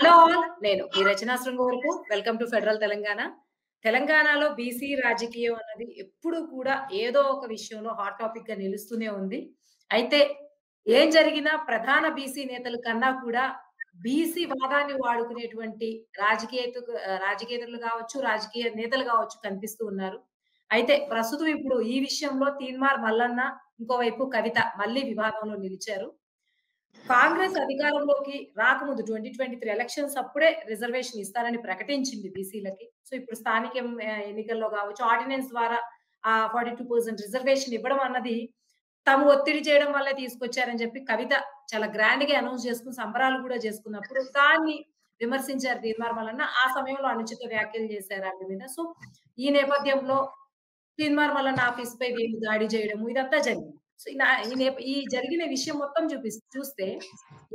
Hello all. నేను మీ Rachana Srungavarapu. Welcome to federal Telangana. తెలంగాణలో బీసీ రాజకీయం అన్నది ఎప్పుడూ కూడా ఏదో ఒక విషయంలో హాట్ టాపిక్‌గా నిలుస్తూనే ఉంది. అయితే ఏం జరిగినా ప్రధాన బీసీ నేతల కన్నా కూడా బీసీ వాదాన్ని వాడుకునేటువంటి రాజకీయేతరులు గావచ్చు, రాజకీయ నేతలు గావచ్చు కనిపిస్తూ ఉన్నారు. అయితే ప్రస్తుతం ఇప్పుడు ఈ విషయంలో తీన్మార్ మల్లన్న, ఇంకోవైపు కవిత మళ్ళీ వివాదంలో నిలిచారు. కాంగ్రెస్ అధికారంలోకి రాకముందు 2023 ఎలక్షన్స్ అప్పుడే రిజర్వేషన్ ఇస్తారని ప్రకటించింది బీసీలకి. సో, ఇప్పుడు స్థానిక ఎన్నికల్లో గావచ్చు, ఆర్డినెన్స్ ద్వారా 42% రిజర్వేషన్ ఇవ్వడం అన్నది తాము ఒత్తిడి చేయడం వల్లే తీసుకొచ్చారని చెప్పి కవిత చాలా గ్రాండ్‌గా అనౌన్స్ చేసుకొని సంబరాలు కూడా చేసుకున్నప్పుడు దాన్ని విమర్శించారు తీన్మార్ మల్లన్న. ఆ సమయంలో అనుచిత వ్యాఖ్యలు చేశారు ఆవిడ మీద. సో, ఈ నేపథ్యంలో తీన్మార్ మల్లన్న ఆఫీస్‌పై వీళ్ళు దాడి చేయడము ఇదంతా జరిగింది. సో, ఈ జరిగిన విషయం మొత్తం చూస్తే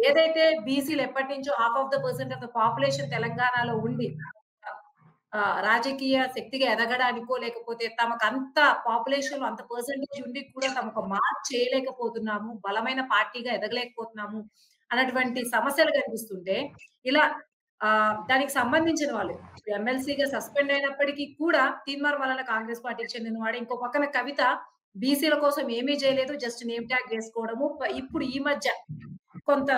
ఏదైతే బీసీలు ఎప్పటినుంచో half of the percent of the population తెలంగాణలో ఉండి రాజకీయ శక్తిగా ఎదగడానికో లేకపోతే తమకంత పాపులేషన్‌లో అంత పర్సెంటేజ్ ఉండి కూడా తమొక మార్క్ చేయలేకపోతున్నాము, బలమైన పార్టీగా ఎదగలేకపోతున్నాము అన్నటువంటి సమస్యలు కనిపిస్తుంటే ఇలా దానికి సంబంధించిన వాళ్ళు ఎమ్మెల్సీగా సస్పెండ్ అయినప్పటికీ కూడా తీన్మార్ మల్లన్న కాంగ్రెస్ పార్టీకి చెందినవాడే. ఇంకో పక్కన కవిత బీసీల కోసం ఏమీ చేయలేదు. జస్ట్ నేమ్ ట్యాగ్ వేసుకోవడము. ఇప్పుడు ఈ మధ్య కొంత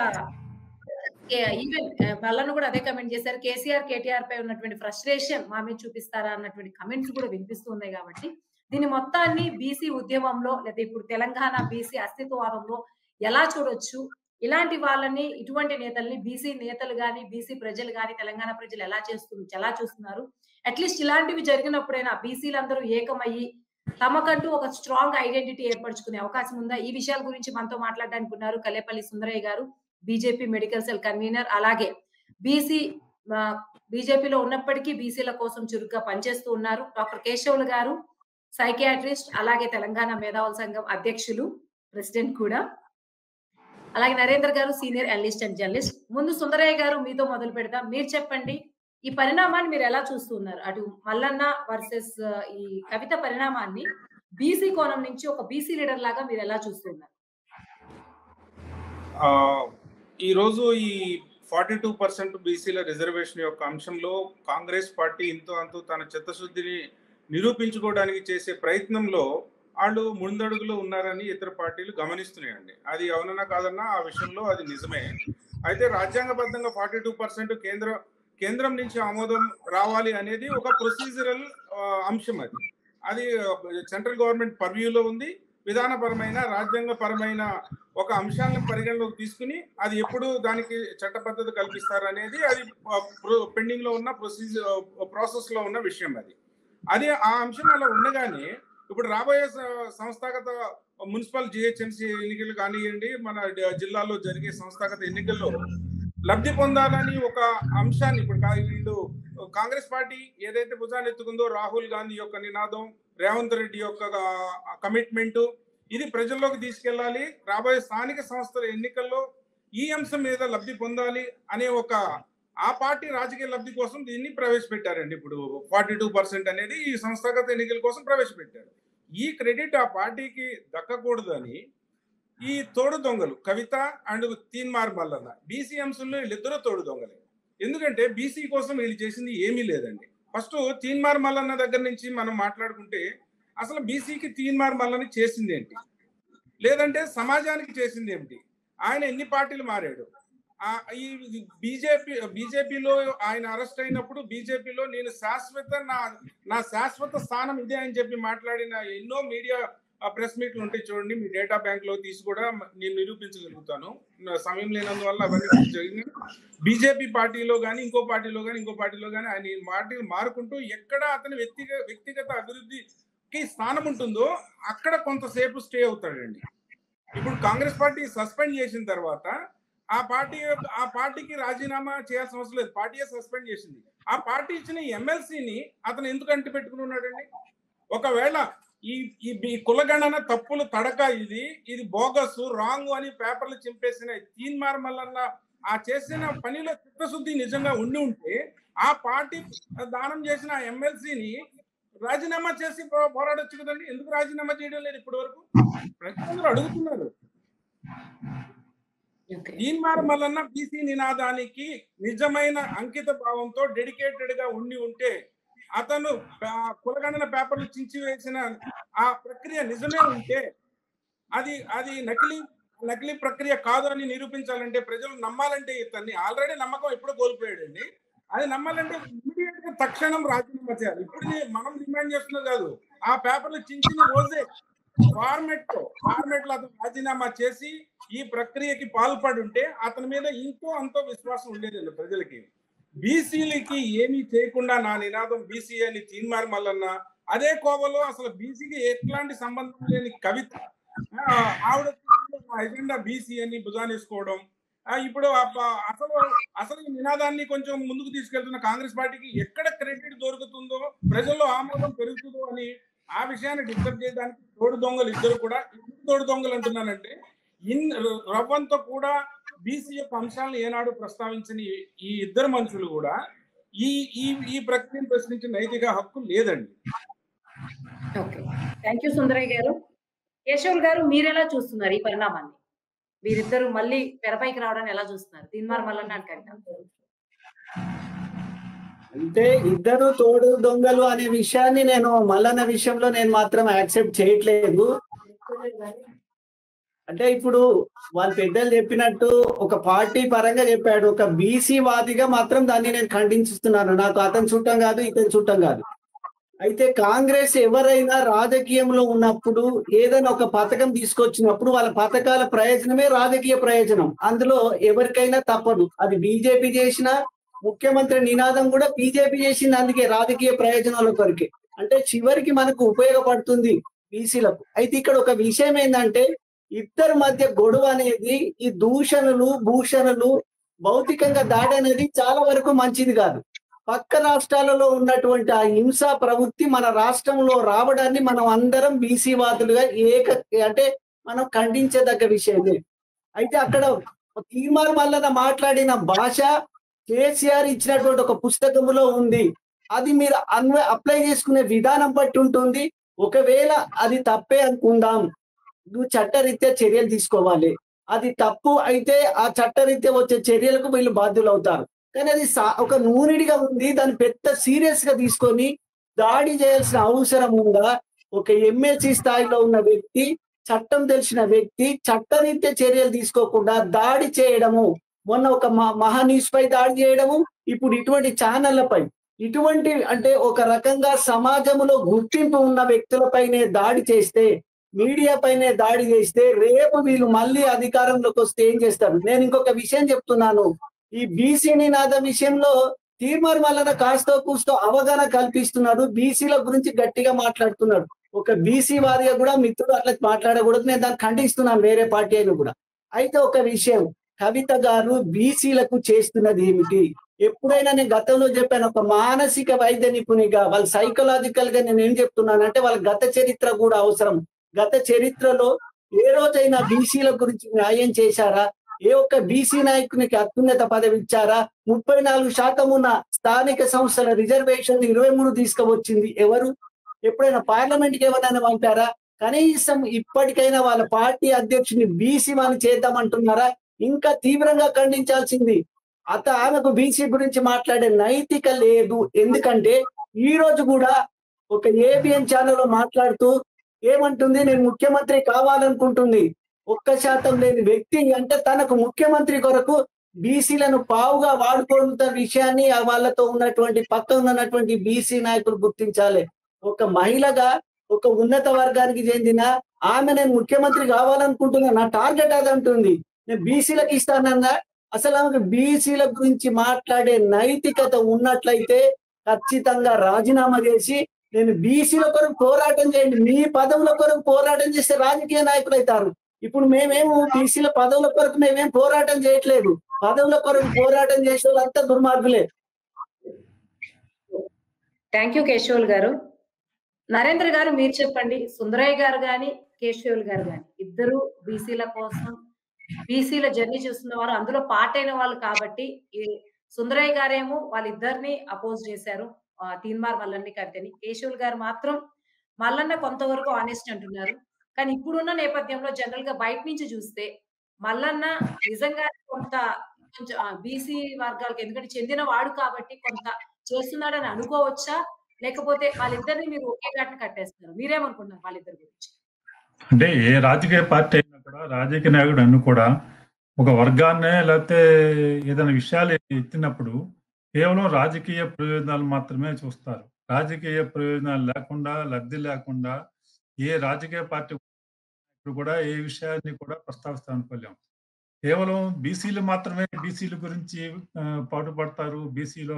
ఈవెన్ మల్లన్న కూడా అదే కమెంట్ చేశారు. కేసీఆర్, కేటీఆర్ పై ఉన్నటువంటి ఫ్రస్ట్రేషన్ మా మీద చూపిస్తారా అన్నటువంటి కమెంట్స్ కూడా వినిపిస్తూ ఉన్నాయి కాబట్టి, దీన్ని మొత్తాన్ని బీసీ ఉద్యమంలో లేదా ఇప్పుడు తెలంగాణ బీసీ అస్తిత్వవాదంలో ఎలా చూడొచ్చు? ఇలాంటి వాళ్ళని, ఇటువంటి నేతల్ని బీసీ నేతలు గాని, బీసీ ప్రజలు గాని, తెలంగాణ ప్రజలు ఎలా చూస్తున్నారు? అట్‌లీస్ట్ ఇలాంటివి జరిగినప్పుడైనా బీసీలందరూ ఏకమయ్యి తమకంటూ ఒక స్ట్రాంగ్ ఐడెంటిటీ ఏర్పరచుకునే అవకాశం ఉందా? ఈ విషయాల గురించి మనతో మాట్లాడడానికి ఉన్నారు కల్లేపల్లి సుందరయ్య గారు. BJP medical cell convener. అలాగే బీసీ ఆహ్, బీజేపీలో ఉన్నప్పటికీ బీసీల కోసం చురుగ్గా పనిచేస్తూ ఉన్నారు. డాక్టర్ కేశవులు గారు సైకియాట్రిస్ట్, అలాగే తెలంగాణ మేధావుల సంఘం అధ్యక్షులు, ప్రెసిడెంట్ కూడా. అలాగే నరేంద్ర గారు సీనియర్ అనలిస్ట్ అండ్ జర్నలిస్ట్. ముందు సుందరయ్య గారు మీతో మొదలు పెడదాం. మీరు చెప్పండి. ఈ పరిణామాన్ని మీరెలా చూస్తూ ఉన్నారు? అటు మల్లన్న వర్సెస్ ఈ కవిత పరిణామాన్ని బీసీ కోణం నుంచి ఒక బీసీ లీడర్ లాగా మీరెలా చూస్తూ ఉన్నారు? ఈరోజు ఈ 42% బీసీల రిజర్వేషన్ యొక్క అంశంలో కాంగ్రెస్ పార్టీ ఇంతో అంతో తన చిత్తశుద్ధిని నిరూపించుకోవడానికి చేసే ప్రయత్నంలో వాళ్ళు ముందడుగులో ఉన్నారని ఇతర పార్టీలు గమనిస్తున్నాయండి. అది అవునన్నా కాదన్నా ఆ విషయంలో అది నిజమే. అయితే రాజ్యాంగబద్ధంగా 42% కేంద్రం నుంచి ఆమోదం రావాలి అనేది ఒక ప్రొసీజరల్ అంశం. అది సెంట్రల్ గవర్నమెంట్ పర్వ్యూలో ఉంది. విధానపరమైన రాజ్యాంగపరమైన ఒక అంశాలను పరిగణలోకి తీసుకుని అది ఎప్పుడు దానికి చట్టబద్ధత కల్పిస్తారు అనేది అది పెండింగ్ లో ఉన్న ప్రాసెస్ లో ఉన్న విషయం. అది ఆ అంశం అలా ఉండగానే ఇప్పుడు రాబోయే సంస్థాగత మున్సిపల్ జిహెచ్ఎంసీ ఎన్నికలు కానివ్వండి, మన జిల్లాలో జరిగే సంస్థాగత ఎన్నికల్లో లబ్ధి పొందాలని ఒక అంశాన్ని ఇప్పుడు వీళ్ళు కాంగ్రెస్ పార్టీ ఏదైతే భుజానెత్తుకుందో రాహుల్ గాంధీ యొక్క నినాదం, రేవంత్ రెడ్డి యొక్క కమిట్మెంట్, ఇది ప్రజల్లోకి తీసుకెళ్లాలి. రాబోయే స్థానిక సంస్థల ఎన్నికల్లో ఈ అంశం మీద లబ్ధి పొందాలి అనే ఒక ఆ పార్టీ రాజకీయ లబ్ధి కోసం దీన్ని ప్రవేశపెట్టారండి. ఇప్పుడు 42% అనేది ఈ సంస్థాగత ఎన్నికల కోసం ప్రవేశపెట్టారు. ఈ క్రెడిట్ ఆ పార్టీకి దక్కకూడదని ఈ తోడు దొంగలు కవిత అండ్ తీన్మార్ మల్లన్న బీసీ అంశంలో వీళ్ళిద్దరూ తోడు దొంగలే. ఎందుకంటే బీసీ కోసం వీళ్ళు చేసింది ఏమీ లేదండి. ఫస్ట్ తీన్మార్ మల్లన్న దగ్గర నుంచి మనం మాట్లాడుకుంటే అసలు బీసీకి తీన్మార్ మల్లన్న చేసింది ఏంటి, లేదంటే సమాజానికి చేసింది ఏమిటి? ఆయన ఎన్ని పార్టీలు మారాడు? ఈ బీజేపీలో ఆయన అరెస్ట్ అయినప్పుడు బీజేపీలో నేను నా శాశ్వత స్థానం ఇదే అని చెప్పి మాట్లాడిన ఎన్నో మీడియా ప్రెస్ మీట్లు ఉంటాయి చూడండి. మీ డేటా బ్యాంక్ లో తీసి కూడా నేను నిరూపించగలుగుతాను. సమయం లేనందువల్ల అవన్నీ జరిగినాయి. బీజేపీ పార్టీలో కానీ ఇంకో పార్టీలో కానీ ఆయన పార్టీలు మారుకుంటూ ఎక్కడ అతని వ్యక్తిగత అభివృద్ధికి స్థానం ఉంటుందో అక్కడ కొంతసేపు స్టే అవుతాడండి. ఇప్పుడు కాంగ్రెస్ పార్టీ సస్పెండ్ చేసిన తర్వాత ఆ పార్టీకి రాజీనామా చేయాల్సిన అవసరం లేదు. పార్టీయే సస్పెండ్ చేసింది. ఆ పార్టీ ఇచ్చిన ఎమ్మెల్సీని అతను ఎందుకు అంటి పెట్టుకుని ఉన్నాడండి? ఒకవేళ ఈ కులగణన తప్పులు తడక ఇది బోగస్ రాంగ్ అని పేపర్లు చింపేసిన తీన్మార్ మల్లన్న ఆ చేసిన పనిలో చిత్తశుద్ధి నిజంగా ఉండి ఉంటే ఆ పార్టీ దానం చేసిన ఆ ఎమ్మెల్సీని రాజీనామా చేసి పోరాడొచ్చు కదండి. ఎందుకు రాజీనామా చేయడం లేదు ఇప్పటి వరకు? ప్రజలందరూ అడుగుతున్నారు. ఓకే. తీన్మార్ మల్లన్న బీసీ నినాదానికి నిజమైన అంకిత భావంతో డెడికేటెడ్ గా ఉంటే అతను కులగణన పేపర్లు చించి వేసిన ఆ ప్రక్రియ నిజమే ఉంటే అది అది నకిలీ ప్రక్రియ కాదు అని నిరూపించాలంటే, ప్రజలు నమ్మాలంటే ఇతన్ని ఆల్రెడీ నమ్మకం ఎప్పుడో కోల్పోయాడండి. అది నమ్మాలంటే ఇమ్మీడియట్ గా తక్షణం రాజీనామా చేయాలి. ఇప్పుడు మనం డిమాండ్ చేస్తున్నది కాదు. ఆ పేపర్లు చించిన రోజే ఫార్మెట్ లో అతను రాజీనామా చేసి ఈ ప్రక్రియకి పాల్పడి ఉంటే అతని మీద ఇంతో అంతో విశ్వాసం ఉండేదండి ప్రజలకి. బీసీలకి ఏమీ చేయకుండా నా నినాదం బీసీ అని తీన్మార్ మల్లన్న, అదే కోవలో అసలు బీసీకి ఎట్లాంటి సంబంధం లేని కవిత ఆవిడ ఎజెండా బీసీ అని భుజానేసుకోవడం, ఇప్పుడు అసలు అసలు ఈ నినాదాన్ని కొంచెం ముందుకు తీసుకెళ్తున్న కాంగ్రెస్ పార్టీకి ఎక్కడ క్రెడిట్ దొరుకుతుందో, ప్రజల్లో ఆమోదం పెరుగుతుందో అని ఆ విషయాన్ని డిస్టర్బ్ చేయడానికి తోడు దొంగలు ఇద్దరు కూడా. తోడు దొంగలు అంటున్నానంటే రవ్వంతో కూడా బీసీ యొక్క అంశాలను ఏనాడు ప్రస్తావించని ఈ ఇద్దరు మనుషులు కూడా ఈ ఈ ఈ ప్రక్రియను ప్రశ్నించే నైతిక హక్కు లేదండి. ఓకే. థ్యాంక్ యూ సుందరయ్య గారు. కేశవులు గారు మీరెలా చూస్తున్నారు ఈ పరిణామాన్ని? వీరిద్దరూ మళ్ళీ తెరపైకి రావడాన్ని ఎలా చూస్తున్నారు? తీన్మార్ మల్లన్న అండ్ కవిత. అంటే ఇద్దరు తోడు దొంగలు అనే విషయాన్ని నేను మల్లన్న విషయంలో నేను మాత్రం యాక్సెప్ట్ చేయట్లేదు. అంటే ఇప్పుడు వాళ్ళ పెద్దలు చెప్పినట్టు ఒక పార్టీ పరంగా చెప్పాడు, ఒక బీసీ వాదిగా మాత్రం దాన్ని నేను ఖండిస్తున్నాను. నాకు అతను చుట్టం కాదు, ఇతను చుట్టం కాదు. అయితే కాంగ్రెస్ ఎవరైనా రాజకీయంలో ఉన్నప్పుడు ఏదైనా ఒక పథకం తీసుకొచ్చినప్పుడు వాళ్ళ పథకాల ప్రయోజనమే రాజకీయ ప్రయోజనం. అందులో ఎవరికైనా తప్పదు. అది బీజేపీ చేసిన ముఖ్యమంత్రి నినాదం కూడా బీజేపీ చేసింది, అందుకే రాజకీయ ప్రయోజనాల కొరకే. అంటే చివరికి మనకు ఉపయోగపడుతుంది బీసీలకు. అయితే ఇక్కడ ఒక విషయం ఏంటంటే, ఇద్దరి మధ్య గొడవ అనేది ఈ దూషణలు భూషణలు భౌతికంగా దాడి అనేది చాలా వరకు మంచిది కాదు. పక్క రాష్ట్రాలలో ఉన్నటువంటి ఆ హింసా ప్రవృత్తి మన రాష్ట్రంలో రావడాన్ని మనం అందరం బీసీ వాదులుగా అంటే మనం ఖండించదగ్గ విషయమే. అయితే అక్కడ తీన్మార్ మల్లన్న మాట్లాడిన భాష కేసీఆర్ ఇచ్చినటువంటి ఒక పుస్తకములో ఉంది. అది మీరు అప్లై చేసుకునే విధానం బట్టి ఉంటుంది. ఒకవేళ అది తప్పే అనుకుందాం, నువ్వు చట్టరీత్యా చర్యలు తీసుకోవాలి. అది తప్పు అయితే ఆ చట్టరీత్యా వచ్చే చర్యలకు వీళ్ళు బాధ్యులు అవుతారు. కానీ అది ఒక నూనిడిగా ఉంది. దాన్ని పెద్ద సీరియస్ గా తీసుకొని దాడి చేయాల్సిన అవసరం ఉందా? ఒక ఎమ్మెల్సీ స్థాయిలో ఉన్న వ్యక్తి, చట్టం తెలిసిన వ్యక్తి చట్టరీత్యా చర్యలు తీసుకోకుండా దాడి చేయడము, మొన్న ఒక మహా న్యూస్ పై దాడి చేయడము, ఇప్పుడు ఇటువంటి ఛానళ్లపై ఇటువంటి అంటే ఒక రకంగా సమాజంలో గుర్తింపు ఉన్న వ్యక్తులపైనే దాడి చేస్తే, మీడియా పైనే దాడి చేస్తే రేపు వీళ్ళు మళ్ళీ అధికారంలోకి వస్తే ఏం చేస్తారు? నేను ఇంకొక విషయం చెప్తున్నాను. ఈ బీసీ నినాద విషయంలో తీన్మార్ మల్లన్న కాస్తో కూస్తో అవగాహన కల్పిస్తున్నాడు. బీసీల గురించి గట్టిగా మాట్లాడుతున్నాడు. ఒక బీసీ వారిగా కూడా మిత్రుడు అట్లా మాట్లాడకూడదు. నేను దాన్ని ఖండిస్తున్నాను, వేరే పార్టీ అయినా కూడా. అయితే ఒక విషయం, కవిత గారు బీసీలకు చేస్తున్నది ఏమిటి? ఎప్పుడైనా నేను గతంలో చెప్పాను, ఒక మానసిక వైద్య నిపుణిగా వాళ్ళ సైకలాజికల్ గా నేను ఏం చెప్తున్నానంటే వాళ్ళ గత చరిత్ర కూడా అవసరం. గత చరిత్రలో ఏ రోజైనా బీసీల గురించి న్యాయం చేశారా? ఏ ఒక్క బీసీ నాయకునికి అత్యున్నత పదవి ఇచ్చారా? 34% ఉన్న స్థానిక సంస్థల రిజర్వేషన్ 23 తీసుకువచ్చింది ఎవరు? ఎప్పుడైనా పార్లమెంట్ కి ఎవరైనా పంపారా? కనీసం ఇప్పటికైనా వాళ్ళ పార్టీ అధ్యక్షుని బీసీ వాని చేద్దామంటున్నారా? ఇంకా తీవ్రంగా ఖండించాల్సింది. ఆమెకు బీసీ గురించి మాట్లాడే నైతిక లేదు. ఎందుకంటే ఈ రోజు కూడా ఒక ఏబిఎన్ ఛానల్లో మాట్లాడుతూ ఏమంటుంది, నేను ముఖ్యమంత్రి కావాలనుకుంటుంది. 1% లేని వ్యక్తి అంటే తనకు ముఖ్యమంత్రి కొరకు బీసీలను పావుగా వాడుకుంటున్న విషయాన్ని వాళ్ళతో ఉన్నటువంటి పక్కన ఉన్నటువంటి బీసీ నాయకులు గుర్తించాలి. ఒక మహిళగా ఒక ఉన్నత వర్గానికి చెందిన ఆమె నేను ముఖ్యమంత్రి కావాలనుకుంటున్నా, నా టార్గెట్ అది అంటుంది. నేను బీసీలకు ఇస్తానన్నా. అసలు ఆమెకు బీసీల గురించి మాట్లాడే నైతికత ఉన్నట్లయితే ఖచ్చితంగా రాజీనామా చేసి నేను బీసీల కొరకు పోరాటం చేయండి. మీ పదవుల కొరకు పోరాటం చేస్తే రాజకీయ నాయకులు అవుతారు. ఇప్పుడు మేమేమో బీసీల పదవుల కొరకు మేమేం పోరాటం చేయట్లేదు. పదవుల కొరకు పోరాటం చేసే వాళ్ళంతా దుర్మార్గులే. థ్యాంక్ యూ కేశవులు గారు. నరేంద్ర గారు మీరు చెప్పండి. సుందరయ్య గారు గాని, కేశవులు గారు గాని ఇద్దరు బీసీల కోసం బీసీల జర్నీ చూస్తున్న వారు, అందులో పార్ట్ అయిన వాళ్ళు కాబట్టి ఈ సుందరయ్య గారేమో వాళ్ళిద్దరిని అపోజ్ చేశారు. తీన్మార్ మల్లన్ని కవితని. కేశవులు గారు మాత్రం మల్లన్న కొంతవరకు ఆనెస్ట్ అంటున్నారు. కానీ ఇప్పుడున్న నేపథ్యంలో జనరల్ గా బయట నుంచి చూస్తే మల్లన్న నిజంగానే కొంచెం బీసీ వర్గాలకు ఎందుకంటే చెందిన వాడు కాబట్టి కొంత చేస్తున్నాడని అనుకోవచ్చా? లేకపోతే వాళ్ళిద్దరిని మీరు ఒకే ఘాటున కట్టేస్తున్నారు. మీరేమనుకుంటున్నారు వాళ్ళిద్దరి గురించి? అంటే ఏ రాజకీయ పార్టీ అయినా కూడా రాజకీయ నాయకుడు అన్ని కూడా ఒక వర్గాన్నే లేకపోతే ఏదైనా విషయాలు ఎత్తినప్పుడు కేవలం రాజకీయ ప్రయోజనాలు మాత్రమే చూస్తారు. రాజకీయ ప్రయోజనాలు లేకుండా, లబ్ధి లేకుండా ఏ రాజకీయ పార్టీ కూడా ఏ విషయాన్ని కూడా ప్రస్తావిస్తామనుకోలేం. కేవలం బీసీలు మాత్రమే బీసీల గురించి పాటుపడతారు. బీసీలో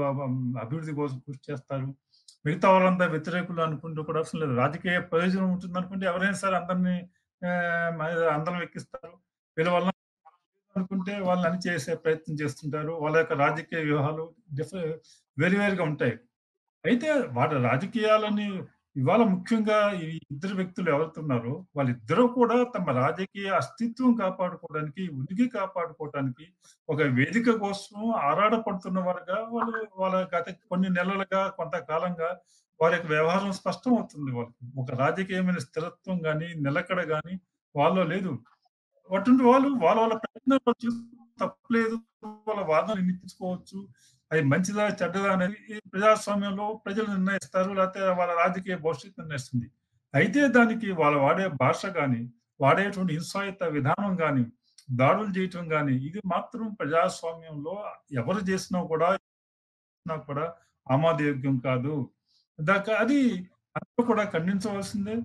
అభివృద్ధి కోసం కృషి చేస్తారు. మిగతా వాళ్ళంతా వ్యతిరేకులు అనుకుంటూ కూడా అవసరం లేదు. రాజకీయ ప్రయోజనం ఉంటుంది అనుకుంటే ఎవరైనా సరే అందరినీ అందరం ఎక్కిస్తారు. వీళ్ళ వల్ల అనుకుంటే వాళ్ళని అని చేసే ప్రయత్నం చేస్తుంటారు. వాళ్ళ యొక్క రాజకీయ వ్యూహాలు వేరువేరుగా ఉంటాయి. అయితే వాటి రాజకీయాలని ఇవాళ ముఖ్యంగా ఈ ఇద్దరు వ్యక్తులు ఎవరుతున్నారో వాళ్ళిద్దరూ కూడా తమ రాజకీయ అస్తిత్వం కాపాడుకోవడానికి, ఉనికి కాపాడుకోవడానికి ఒక వేదిక కోసం ఆరాటపడుతున్న వారుగా వాళ్ళు వాళ్ళ గత కొన్ని నెలలుగా కొంతకాలంగా వారి యొక్క వ్యవహారం స్పష్టం అవుతుంది. వాళ్ళకి ఒక రాజకీయమైన స్థిరత్వం గాని, నిలకడ గాని వాళ్ళలో లేదు. అటువంటి వాళ్ళు వాళ్ళ ప్రయత్నాలు తప్పులేదు. వాళ్ళ వాదనలు వినిపించుకోవచ్చు. అది మంచిదా చెడ్డదా అనేది ఈ ప్రజాస్వామ్యంలో ప్రజలు నిర్ణయిస్తారు. లేకపోతే వాళ్ళ రాజకీయ భవిష్యత్తు నిర్ణయిస్తుంది. అయితే దానికి వాళ్ళు వాడే భాష కానీ, వాడేటువంటి హింసాయుత విధానం కానీ, దాడులు చేయటం కానీ ఇది మాత్రం ప్రజాస్వామ్యంలో ఎవరు చేసినా కూడా ఆమోదయోగ్యం కాదు. అది అందరూ కూడా ఖండించవలసిందే.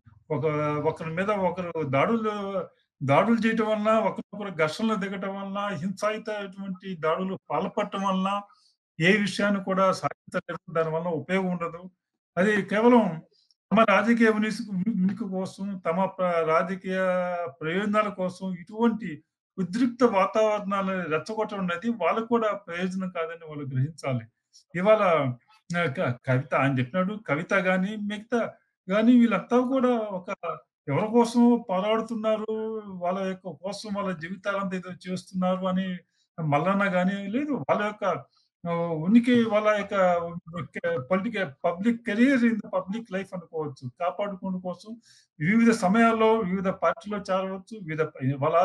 ఒకరి మీద ఒకరు దాడులు చేయటం వలన, ఒకరికొకరు ఘర్షణలు దిగటం వలన, హింసాయుతమైనటువంటి దాడులు పాల్పడటం వలన ఏ విషయాన్ని కూడా సాధించలేదు. దానివల్ల ఉపయోగం ఉండదు. అది కేవలం తమ రాజకీయ ఉనికి కోసం, తమ రాజకీయ ప్రయోజనాల కోసం ఇటువంటి ఉద్రిక్త వాతావరణాలు రెచ్చగొట్టడం అనేది వాళ్ళకు కూడా ప్రయోజనం కాదని వాళ్ళు గ్రహించాలి. ఇవాళ కవిత ఆయన చెప్పినాడు, కవిత గాని మిగతా గాని వీళ్ళంతా కూడా ఎవరి కోసం పోరాడుతున్నారు, వాళ్ళ యొక్క కోసం వాళ్ళ జీవితాలంతా ఏదో చేస్తున్నారు అని మల్లన్న గాని లేదు. వాళ్ళ యొక్క ఉనికి, వాళ్ళ యొక్క public career in the public life అనుకోవచ్చు. కాపాడుకోవడం కోసం వివిధ సమయాల్లో వివిధ పార్టీలో చేరవచ్చు. వాళ్ళ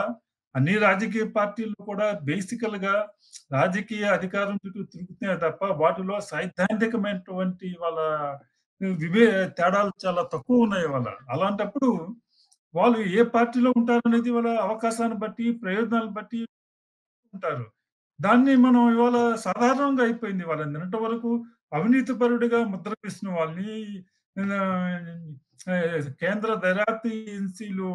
అన్ని రాజకీయ పార్టీలు కూడా బేసికల్ గా రాజకీయ అధికారం చుట్టూ తిరుగుతున్నాయి తప్ప వాటిలో సైద్ధాంతికమైనటువంటి వాళ్ళ తేడాలు చాలా తక్కువ ఉన్నాయి. అలాంటప్పుడు వాళ్ళు ఏ పార్టీలో ఉంటారనేది వాళ్ళ అవకాశాన్ని బట్టి, ప్రయోజనాలను బట్టి ఉంటారు. దాన్ని మనం ఇవాళ సాధారణంగా అయిపోయింది. వాళ్ళ నిన్నటి వరకు అవినీతిపరుడిగా ముద్ర వేసిన వాళ్ళని కేంద్ర దర్యాప్తు ఏజెన్సీలు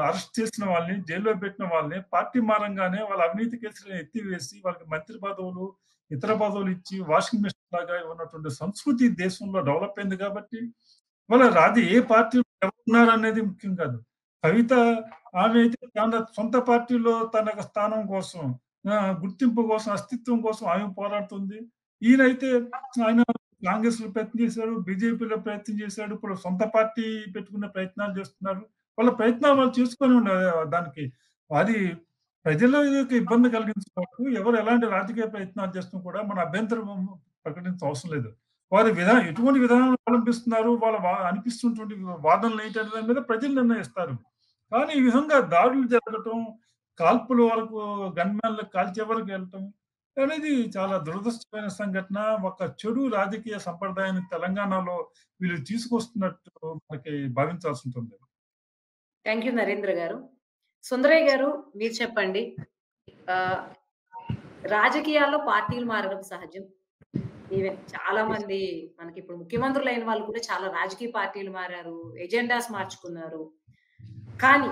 అరెస్ట్ చేసిన వాళ్ళని, జైల్లో పెట్టిన వాళ్ళని పార్టీ మారంగానే వాళ్ళ అవినీతి కేసులను ఎత్తివేసి వాళ్ళకి మంత్రి పదవులు, ఇతర పదవులు ఇచ్చి వాషింగ్ మిషన్ లాగా ఉన్నటువంటి సంస్కృతి దేశంలో డెవలప్ అయింది. కాబట్టి వాళ్ళ ఏ పార్టీలో ఎవరున్నారు అనేది ముఖ్యం కాదు. కవిత ఆమె అయితే తన సొంత పార్టీలో తన స్థానం కోసం, గుర్తింపు కోసం, అస్తిత్వం కోసం ఆమె పోరాడుతుంది. ఈయనైతే ఆయన కాంగ్రెస్ లో ప్రయత్నం చేశాడు, బీజేపీలో ప్రయత్నం చేశాడు, ఇప్పుడు సొంత పార్టీ పెట్టుకునే ప్రయత్నాలు చేస్తున్నారు. వాళ్ళ ప్రయత్నాలు వాళ్ళు చేసుకొని దానికి అది ప్రజలకు ఇబ్బంది కలిగించవచ్చు. ఎవరు ఎలాంటి రాజకీయ ప్రయత్నాలు చేస్తున్నా కూడా మన అభ్యంతరం ప్రకటించడం అవసరం లేదు. వారి ఎటువంటి విధానాలు అవలంబిస్తున్నారు, వాళ్ళ అనిపిస్తున్నటువంటి వాదనలు ఏంటనే మీద ప్రజలు నిర్ణయిస్తారు. కానీ ఈ విధంగా దాడులు జరగటం, కాల్పుల వరకు గన్మ్యాన్లకు కాల్చే వరకు వెళ్ళటం అనేది చాలా దురదృష్టమైన సంఘటన. ఒక చెడు రాజకీయ సంప్రదాయాన్ని తెలంగాణలో వీళ్ళు తీసుకొస్తున్నట్టు మనకి భావించాల్సి ఉంటుంది. థ్యాంక్ యూ నరేంద్ర గారు. సుందరయ్య గారు మీరు చెప్పండి. రాజకీయాల్లో పార్టీలు మారడం సహజం. ఈవెన్ చాలా మంది మనకి ఇప్పుడు ముఖ్యమంత్రులు అయిన వాళ్ళు కూడా చాలా రాజకీయ పార్టీలు మారారు, ఎజెండాస్ మార్చుకున్నారు. కానీ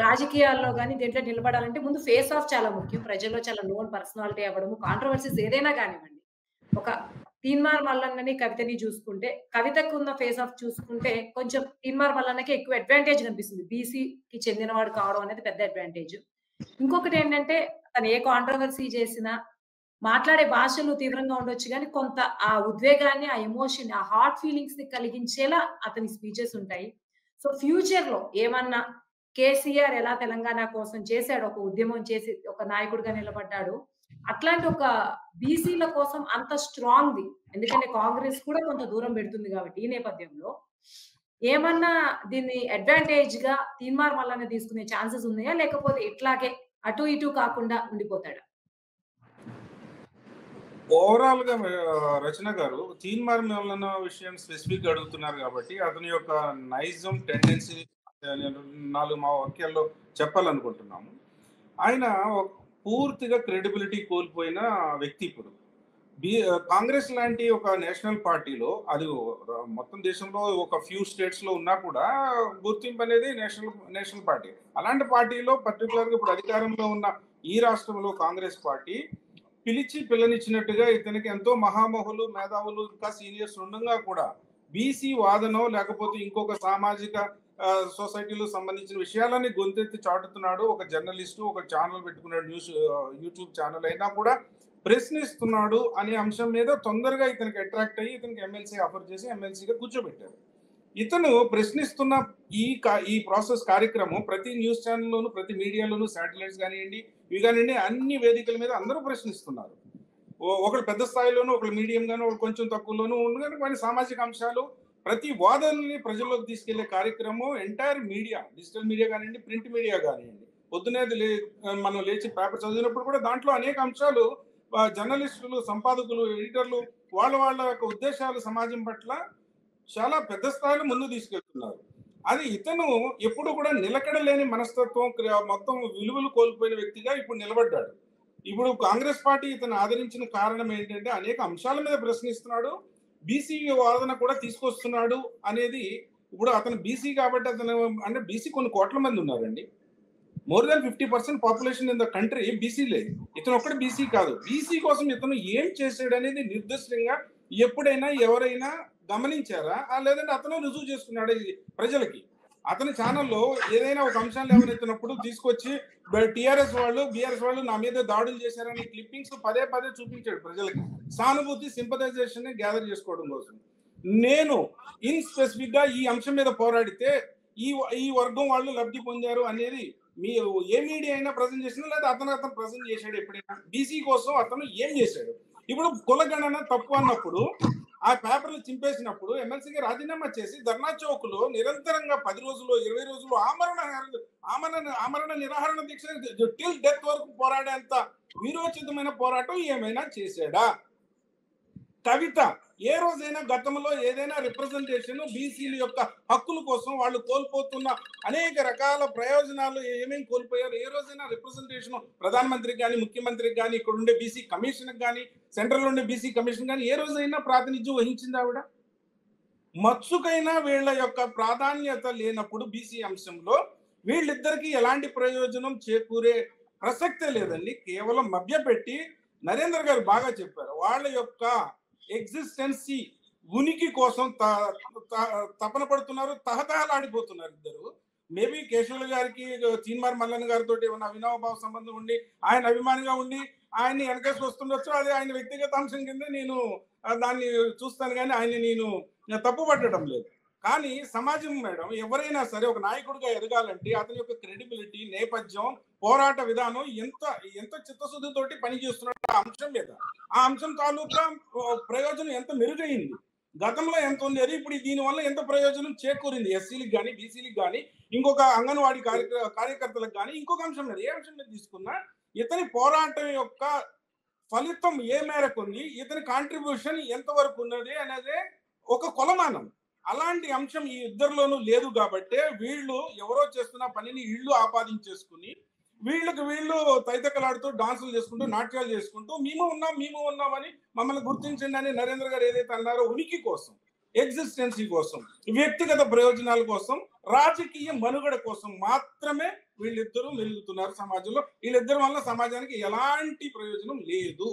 రాజకీయాల్లో గాని దేంట్లో నిలబడాలంటే ముందు ఫేస్ ఆఫ్ చాలా ముఖ్యం. ప్రజల్లో చాలా నోన్ పర్సనాలిటీ అవ్వడము, కాంట్రవర్సీస్ ఏదైనా కానివ్వండి. ఒక తీన్మార్ మల్లన్నని, కవితని చూసుకుంటే కవితకు ఉన్న ఫేస్ ఆఫ్ చూసుకుంటే కొంచెం తీన్మార్ మల్లన్నకి ఎక్కువ అడ్వాంటేజ్ కనిపిస్తుంది. బీసీకి చెందినవాడు కావడం అనేది పెద్ద అడ్వాంటేజ్. ఇంకొకటి ఏంటంటే తను ఏ కాంట్రవర్సీ చేసినా మాట్లాడే భాషలు తీవ్రంగా ఉండొచ్చు కానీ కొంత ఆ ఉద్వేగాన్ని, ఆ ఎమోషన్, ఆ హార్ట్ ఫీలింగ్స్ ని కలిగించేలా అతని స్పీచెస్ ఉంటాయి. సో ఫ్యూచర్ లో ఏమన్నా కేసీఆర్ ఎలా తెలంగాణ కోసం చేశాడు, ఒక ఉద్యమం చేసి ఒక నాయకుడిగా నిలబడ్డాడు, అట్లాంటి ఒక బీసీల కోసం అంత స్ట్రాంగ్ ది, ఎందుకంటే కాంగ్రెస్ కూడా కొంత దూరం పెడుతుంది కాబట్టి ఈ నేపథ్యంలో ఏమన్నా దీన్ని అడ్వాంటేజ్‌గా తీన్మార్ మల్లన్న తీసుకునే ఛాన్సెస్ ఉన్నాయా? లేకపోతే ఇట్లాగే అటు ఇటు కాకుండా ఉండిపోతాడా? ఓవరాల్‌గా రచన గారు తీన్మార్ మల్లన్న విషయం స్పెసిఫిక్‌గా అడుగుతున్నారు కాబట్టి అతని యొక్క నైజం టెండెన్సీ నేను 4 మా వాక్యాల్లో చెప్పాలనుకుంటున్నాము. ఆయన పూర్తిగా క్రెడిబిలిటీ కోల్పోయిన వ్యక్తి ఇప్పుడు. కాంగ్రెస్ లాంటి ఒక నేషనల్ పార్టీలో అది మొత్తం దేశంలో ఒక ఫ్యూ స్టేట్స్‌లో ఉన్నా కూడా గుర్తింపు అనేది నేషనల్ పార్టీ. అలాంటి పార్టీలో పర్టిక్యులర్‌గా ఇప్పుడు అధికారంలో ఉన్న ఈ రాష్ట్రంలో కాంగ్రెస్ పార్టీ పిలిచి పిల్లనిచ్చినట్టుగా ఇతనికి ఎంతో మహామహులు, మేధావులు ఇంకా సీనియర్స్ ఉండగా కూడా బీసీ వాదనో లేకపోతే ఇంకొక సామాజిక సొసైటీలో సంబంధించిన విషయాలని గొంతెత్తి చాటుతున్నాడు. ఒక జర్నలిస్టు ఒక ఛానల్ పెట్టుకున్నాడు, యూట్యూబ్ ఛానల్ అయినా కూడా ప్రశ్నిస్తున్నాడు అనే అంశం మీద తొందరగా ఇతనికి అట్రాక్ట్ అయ్యి ఇతనికి ఎమ్మెల్సీ ఆఫర్ చేసి ఎమ్మెల్సీగా కూర్చోబెట్టారు. ఇతను ప్రశ్నిస్తున్న ఈ ప్రాసెస్ కార్యక్రమం ప్రతి న్యూస్ ఛానల్లోను ప్రతి మీడియాలోను శాటిలైట్స్ కానివ్వండి ఇవి కానివ్వండి అన్ని వేదికల మీద అందరూ ప్రశ్నిస్తున్నారు. ఒకళ్ళు పెద్ద స్థాయిలోను ఒకళ్ళు మీడియం గాను ఒకళ్ళు కొంచెం తక్కువలోను ఉండగానే కొన్ని సామాజిక అంశాలు ప్రతి వాదనని ప్రజల్లోకి తీసుకెళ్లే కార్యక్రమం ఎంటైర్ మీడియా డిజిటల్ మీడియా కానివ్వండి ప్రింట్ మీడియా కానివ్వండి పొద్దునేది మనం లేచి పేపర్ చదివినప్పుడు కూడా దాంట్లో అనేక అంశాలు జర్నలిస్టులు సంపాదకులు ఎడిటర్లు వాళ్ళ యొక్క ఉద్దేశాలు సమాజం పట్ల చాలా పెద్ద స్థాయిలో ముందు తీసుకెళ్తున్నారు. అది ఇతను ఎప్పుడు కూడా నిలకడలేని మనస్తత్వం మొత్తం విలువలు కోల్పోయిన వ్యక్తిగా ఇప్పుడు నిలబడ్డాడు. ఇప్పుడు కాంగ్రెస్ పార్టీ ఇతను ఆదరించిన కారణం ఏంటంటే అనేక అంశాల మీద ప్రశ్నిస్తున్నాడు, బీసీ వాదన కూడా తీసుకొస్తున్నాడు అనేది. ఇప్పుడు అతను బీసీ కాబట్టి అతను అంటే బీసీ కొన్ని కోట్ల మంది ఉన్నారండి. More than 50% population in the country బీసీలే. ఇతను ఒక్కటి బీసీ కాదు. బీసీ కోసం ఇతను ఏం చేశాడు అనేది నిర్దిష్టంగా ఎప్పుడైనా ఎవరైనా గమనించారా? లేదంటే అతను రుజువు చేసుకున్నాడు ప్రజలకి. అతని ఛానల్లో ఏదైనా ఒక అంశాలు లేవనెత్తినప్పుడు తీసుకొచ్చి టీఆర్ఎస్ వాళ్ళు బీఆర్ఎస్ వాళ్ళు నా మీద దాడులు చేశారని క్లిప్పింగ్స్ పదే పదే చూపించాడు ప్రజలకి. సానుభూతి సింపథైజేషన్ గ్యాదర్ చేసుకోవడం కోసం. నేను ఇన్ స్పెసిఫిక్ గా ఈ అంశం మీద పోరాడితే ఈ వర్గం వాళ్ళు లబ్ధి పొందారు అనేది మీరు ఏ మీడియా అయినా ప్రజెంట్ చేసినా లేదా అతను ప్రజెంట్ చేశాడు ఎప్పుడైనా? బీసీ కోసం అతను ఏం చేశాడు? ఇప్పుడు కులగణన తప్పు అన్నప్పుడు ఆ పేపర్లు చింపేసినప్పుడు ఎమ్మెల్సీకి రాజీనామా చేసి ధర్నా చౌక్ లో నిరంతరంగా 10 రోజులు 20 రోజులు ఆమరణ నిరాహరణ దీక్ష టిల్ డెత్ వరకు పోరాడేంత వీరోచితమైన పోరాటం ఏమైనా చేశాడా? కవిత ఏ రోజైనా గతంలో ఏదైనా రిప్రజెంటేషన్ బీసీల యొక్క హక్కుల కోసం వాళ్ళు కోల్పోతున్న అనేక రకాల ప్రయోజనాలు ఏమేమి కోల్పోయారు? ఏ రోజైనా రిప్రజెంటేషన్ ప్రధానమంత్రికి కానీ ముఖ్యమంత్రికి కానీ ఇక్కడ ఉండే బీసీ కమిషన్ కానీ సెంట్రల్ ఉండే బీసీ కమిషన్ కానీ ఏ రోజైనా ప్రాతినిధ్యం వహించింది ఆవిడ? మత్సుకైనా వీళ్ళ యొక్క ప్రాధాన్యత లేనప్పుడు బీసీ అంశంలో వీళ్ళిద్దరికి ఎలాంటి ప్రయోజనం చేకూరే ప్రసక్తే లేదండి. కేవలం మభ్యపెట్టి నరేంద్ర గారు బాగా చెప్పారు. వాళ్ళ యొక్క ఎగ్జిస్టెన్సీ ఉనికి కోసం తపన పడుతున్నారు, తహతహలాడిపోతున్నారు ఇద్దరు. మేబీ కేశవులు గారికి తీన్మార్ మల్లన్న గారితో ఏమన్నా అవినావభావ సంబంధం ఉండి ఆయన అభిమానిగా ఉండి ఆయన్ని వెనకేసి వస్తుండొచ్చు. అది ఆయన వ్యక్తిగత అంశం కింద నేను దాన్ని చూస్తాను, కానీ ఆయన నేను తప్పు పట్టడం లేదు. కానీ సమాజం మేడం ఎవరైనా సరే ఒక నాయకుడిగా ఎదగాలంటే అతని యొక్క క్రెడిబిలిటీ నేపథ్యం పోరాట విధానం ఎంత చిత్తశుద్ధితోటి పనిచేస్తున్నాడు ఆ అంశం మీద, ఆ అంశం తాలూకా ప్రయోజనం ఎంత మెరుగైంది, గతంలో ఎంత ఉండేది, ఇప్పుడు దీనివల్ల ఎంత ప్రయోజనం చేకూరింది ఎస్సీలకు కానీ బీసీలకు కానీ ఇంకొక అంగన్వాడీ కార్యకర్తలకు కానీ ఇంకొక అంశం మీద ఏ అంశం మీద తీసుకున్నా ఇతని పోరాటం యొక్క ఫలితం ఏ మేరకు ఉంది, ఇతని కాంట్రిబ్యూషన్ ఎంతవరకు ఉన్నది అనేది ఒక కొలమానం. అలాంటి అంశం ఈ ఇద్దరిలోనూ లేదు కాబట్టి వీళ్ళు ఎవరో చేస్తున్న పనిని ఇళ్ళు ఆపాదించేసుకుని వీళ్ళు తైతకలాడుతూ డాన్సులు చేసుకుంటూ నాట్యాలు చేసుకుంటూ మేము ఉన్నామని మమ్మల్ని గుర్తించండి అని నరేంద్ర గారు ఏదైతే అన్నారో ఉనికి కోసం, ఎగ్జిస్టెన్సీ కోసం, వ్యక్తిగత ప్రయోజనాల కోసం, రాజకీయ మనుగడ కోసం మాత్రమే వీళ్ళిద్దరూ మెలుగుతున్నారు సమాజంలో. వీళ్ళిద్దరి వల్ల సమాజానికి ఎలాంటి ప్రయోజనం లేదు.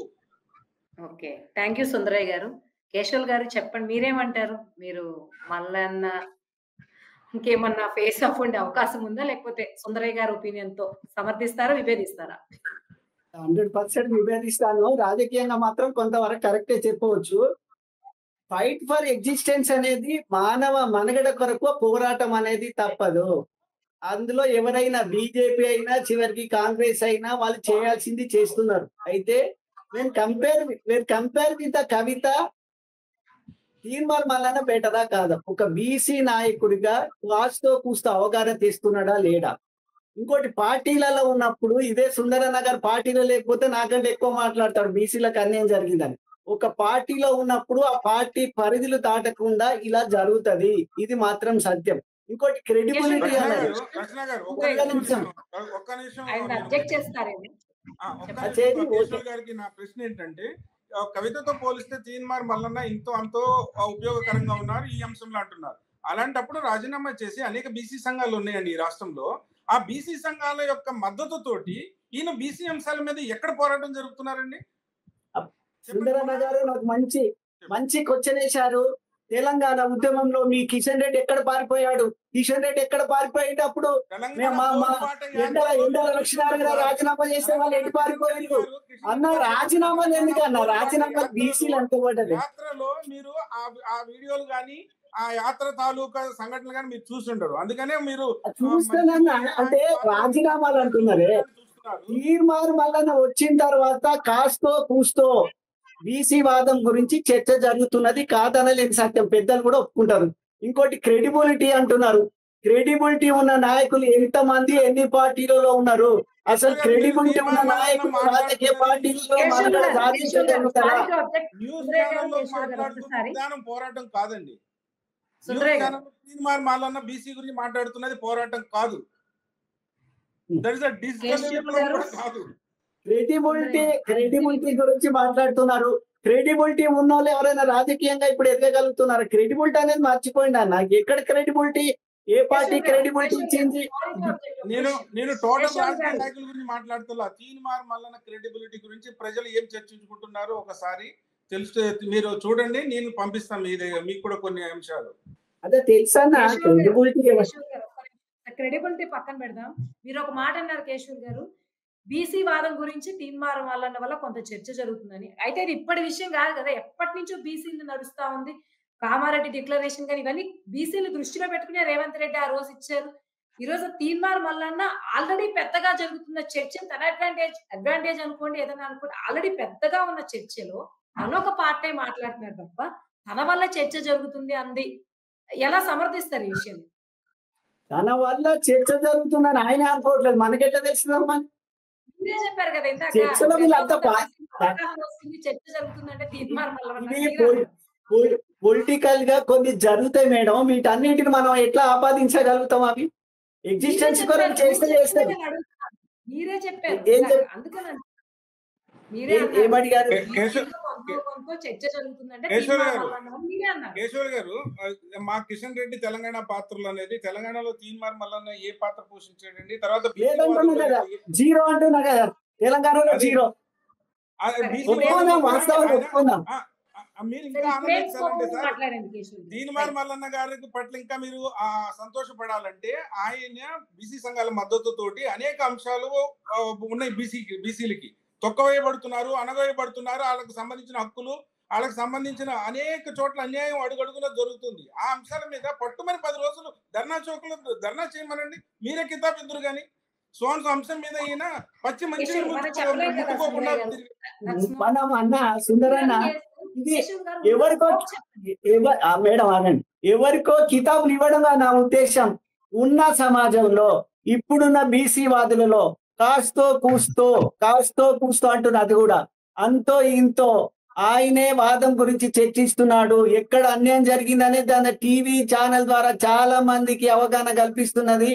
ఓకే, థ్యాంక్ యూ సుందరయ్య గారు. కేశవ్ గారు చెప్పండి, మీరేమంటారు? మీరు మల్లన్న ఇంకేమన్నా ఫేస్ ఆఫ్ ఉండే అవకాశం ఉందా, లేకపోతే సుందరయ్య గారి ఒపీనియన్ తో సమర్థిస్తారా విభేదిస్తారా? 100% విభేదిస్తాను. రాజకీయంగా మాత్రం కొంతవరకు కరెక్టే చెప్పవచ్చు. ఫైట్ ఫర్ ఎగ్జిస్టెన్స్ అనేది మానవ మనుగడ కొరకు పోరాటం అనేది తప్పదు. అందులో ఎవరైనా బీజేపీ అయినా చివరికి కాంగ్రెస్ అయినా వాళ్ళు చేయాల్సింది చేస్తున్నారు. అయితే when compared with the కవిత, తీర్మార్ మల్లన్న బెటరా కాదా? ఒక బీసీ నాయకుడిగా కాస్తో కూస్తో అవగాహన తెస్తున్నాడా లేడా? ఇంకోటి పార్టీలలో ఉన్నప్పుడు ఇదే సుందరన్న గారు పార్టీలో లేకపోతే నాకంటే ఎక్కువ మాట్లాడతాడు బీసీలకు అన్యాయం జరిగిందని. ఒక పార్టీలో ఉన్నప్పుడు ఆ పార్టీ పరిధులు దాటకుండా ఇలా జరుగుతది. ఇది మాత్రం సత్యం. ఇంకోటి క్రెడిబిలిటీ రచన అన్నది. రచన గారు ఒక్క నిమిషం ఆయన అబ్జెక్ట్ చేస్తారేమో. కేశవ్ గారికి నా ప్రశ్న ఏంటంటే, కవితతో పోలిస్తే తీన్మార్ మల్లన్న ఇంతో అంతో ఉపయోగకరంగా ఉన్నారు ఈ అంశంలో అంటున్నారు. అలాంటప్పుడు రాజీనామా చేసి అనేక బీసీ సంఘాలు ఉన్నాయండి ఈ రాష్ట్రంలో. ఆ బీసీ సంఘాల యొక్క మద్దతుతోటి ఈయన బీసీ అంశాల మీద ఎక్కడ పోరాటం జరుపుతున్నారండి? సుందరన్న గారు నాకు మంచి క్వశ్చన్ వేశారు. తెలంగాణ ఉద్యమంలో మీ కిషన్ రెడ్డి ఎక్కడ పారిపోయాడు? కిషన్ రెడ్డి ఎక్కడ పారిపోయింది? అప్పుడు ఎండల లక్ష్మీనారాయణ గారు రాజీనామా చేస్తే వాళ్ళు ఎటు పారిపోయారు అన్న? రాజీనామాలు ఎందుకన్నా? రాజీనామాలు బీసీలు అనుకోబడ్డది. యాత్రలో మీరు ఆ వీడియోలు కానీ ఆ యాత్ర తాలూకా సంఘటనలు కానీ మీరు చూస్తుండరు, అందుకనే మీరు చూస్తానన్నా. అంటే రాజీనామాలు అంటున్నారే. తీర్మార్ మల్లన్న వచ్చిన తర్వాత కాస్తో కూస్తో బీసీ వాదం గురించి చర్చ జరుగుతున్నది, కాదనలేని సత్యం. పెద్దలు కూడా ఒప్పుకుంటారు. ఇంకోటి క్రెడిబిలిటీ అంటున్నారు. క్రెడిబిలిటీ ఉన్న నాయకులు ఎంతమంది ఎన్ని పార్టీలలో ఉన్నారు? అసలు క్రెడిబిలిటీ ఉన్న నాయకులు రాజకీయ పార్టీలలో సాధించగలుగుతారా? పోరాటం కాదండి. తీన్మార్ మల్లన్న బీసీ గురించి మాట్లాడుతున్నది పోరాటం కాదు. కాదు. క్రెడిబిలిటీ గురించి మాట్లాడుతున్నారు. క్రెడిబిలిటీ ఉన్న వాళ్ళు ఎవరైనా రాజకీయంగా ఇప్పుడు ఎదగలుగుతున్నారు? క్రెడిబిలిటీ అనేది మర్చిపోయింది అన్న. ఎక్కడ క్రెడిబిలిటీ? ఏ పార్టీ క్రెడిబిలిటీ ఇచ్చింది? నేను టోటల్ రాజకీయ నాయకుల గురించి మాట్లాడుతున్నా. తీన్మార్ మల్లన్న క్రెడిబిలిటీ గురించి ప్రజలు ఏం చర్చించుకుంటున్నారో ఒకసారి తెలుసు, మీరు చూడండి. నేను పంపిస్తాను మీకు కూడా కొన్ని అంశాలు. అదే తెలుసా? క్రెడిబిలిటీ పక్కన పెడదాం. మీరు ఒక మాట అన్నారు కేశవ్ గారు, బీసీ వాదం గురించి తీన్మార్ మల్లన్న వల్ల కొంత చర్చ జరుగుతుందని. అయితే ఇది ఇప్పటి విషయం కాదు కదా, ఎప్పటి నుంచో బీసీలు నడుస్తా ఉంది. కామారెడ్డి డిక్లరేషన్ కానీ ఇవన్నీ బీసీలు దృష్టిలో పెట్టుకునే రేవంత్ రెడ్డి ఆ రోజు ఇచ్చారు. ఈ రోజు తీన్మార్ మల్లన్న ఆల్రెడీ పెద్దగా జరుగుతున్న చర్చ తన అడ్వాంటేజ్ అనుకోండి, ఏదైనా అనుకోండి, ఆల్రెడీ పెద్దగా ఉన్న చర్చలో తనొక పార్టీ మాట్లాడుతున్నారు తప్ప తన వల్ల చర్చ జరుగుతుంది అంది ఎలా సమర్థిస్తారు ఈ విషయం? తన వల్ల చర్చ జరుగుతుందని ఆయన అనుకోవట్లేదు, మనకెట్లా తెలుస్తుందమ్మా? మీరే చెప్పారు కదా ఇందాక చర్చలో వీళ్ళంతా చర్చ జరుగుతుందంటే తీన్మార్ పొలిటికల్ గా కొన్ని జరుగుతాయి మేడం. వీటన్నింటిని మనం ఎట్లా ఆపాదించగలుగుతాం? అవి ఎగ్జిస్టెన్స్ కొరకు చేస్తే మీరే చెప్పారు. అందుకని ఏమడిగారు? కేశవ్ గారు, మా కిషన్ రెడ్డి తెలంగాణ పాత్రలు అనేది తెలంగాణలో తీన్మార్ మల్లన్న ఏ పాత్ర పోషించాడండి? తర్వాత జీరో అంటున్నా కదా, తెలంగాణలో జీరో. మీరు ఇంకా ఆనందించాలంటే సార్, తీన్మార్ మల్లన్న గారి పట్ల ఇంకా మీరు సంతోషపడాలంటే ఆయన బీసీ సంఘాల మద్దతుతోటి అనేక అంశాలు ఉన్నాయి. బీసీలకి తొక్కవేయబడుతున్నారు, అనగవేయబడుతున్నారు. వాళ్ళకి సంబంధించిన హక్కులు, వాళ్ళకి సంబంధించిన అనేక చోట్ల అన్యాయం అడుగడుగునా జరుగుతుంది. ఆ అంశాల మీద పట్టుమని 10 రోజులు ధర్నా చౌక్లో ధర్నా చేయమనండి. మీరే కితాబ్ ఇద్దరు కానీ సోన్స్ అంశం మీద ఈయన పచ్చి మంచి మనం అన్న సుందరన్న ఇది ఎవరికో మేడం అనండి, ఎవరికో కితాబులు ఇవ్వడం నా ఉద్దేశం. ఉన్న సమాజంలో ఇప్పుడున్న బీసీ వాదులలో కాస్తో కూస్తో అంటున్నా. అది కూడా అంతో ఇంతో ఆయనే వాదం గురించి చర్చిస్తున్నాడు. ఎక్కడ అన్యాయం జరిగిందనే దాని టీవీ ఛానల్ ద్వారా చాలా మందికి అవగాహన కల్పిస్తున్నది,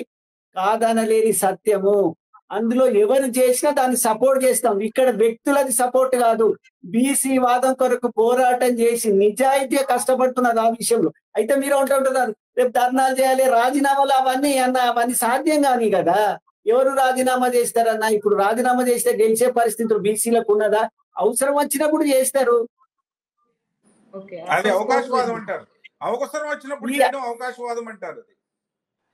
కాదనలేని సత్యము. అందులో ఎవరు చేసినా దాన్ని సపోర్ట్ చేస్తాం. ఇక్కడ వ్యక్తులది సపోర్ట్ కాదు, బీసీ వాదం కొరకు పోరాటం చేసి నిజాయితీగా కష్టపడుతున్నది ఆ విషయంలో. అయితే మీరు ఉంటున్నారు రేపు ధర్నాలు చేయాలి, రాజీనామాలు అవన్నీ సాధ్యం కాని కదా. ఎవరు రాజీనామా చేస్తారన్నా? ఇప్పుడు రాజీనామా చేస్తే గెలిచే పరిస్థితులు బీసీలకు ఉన్నదా? అవసరం వచ్చినప్పుడు చేస్తారు. అది అవకాశవాదం అంటారు. అవసరం వచ్చినప్పుడు అవకాశవాదం అంటారు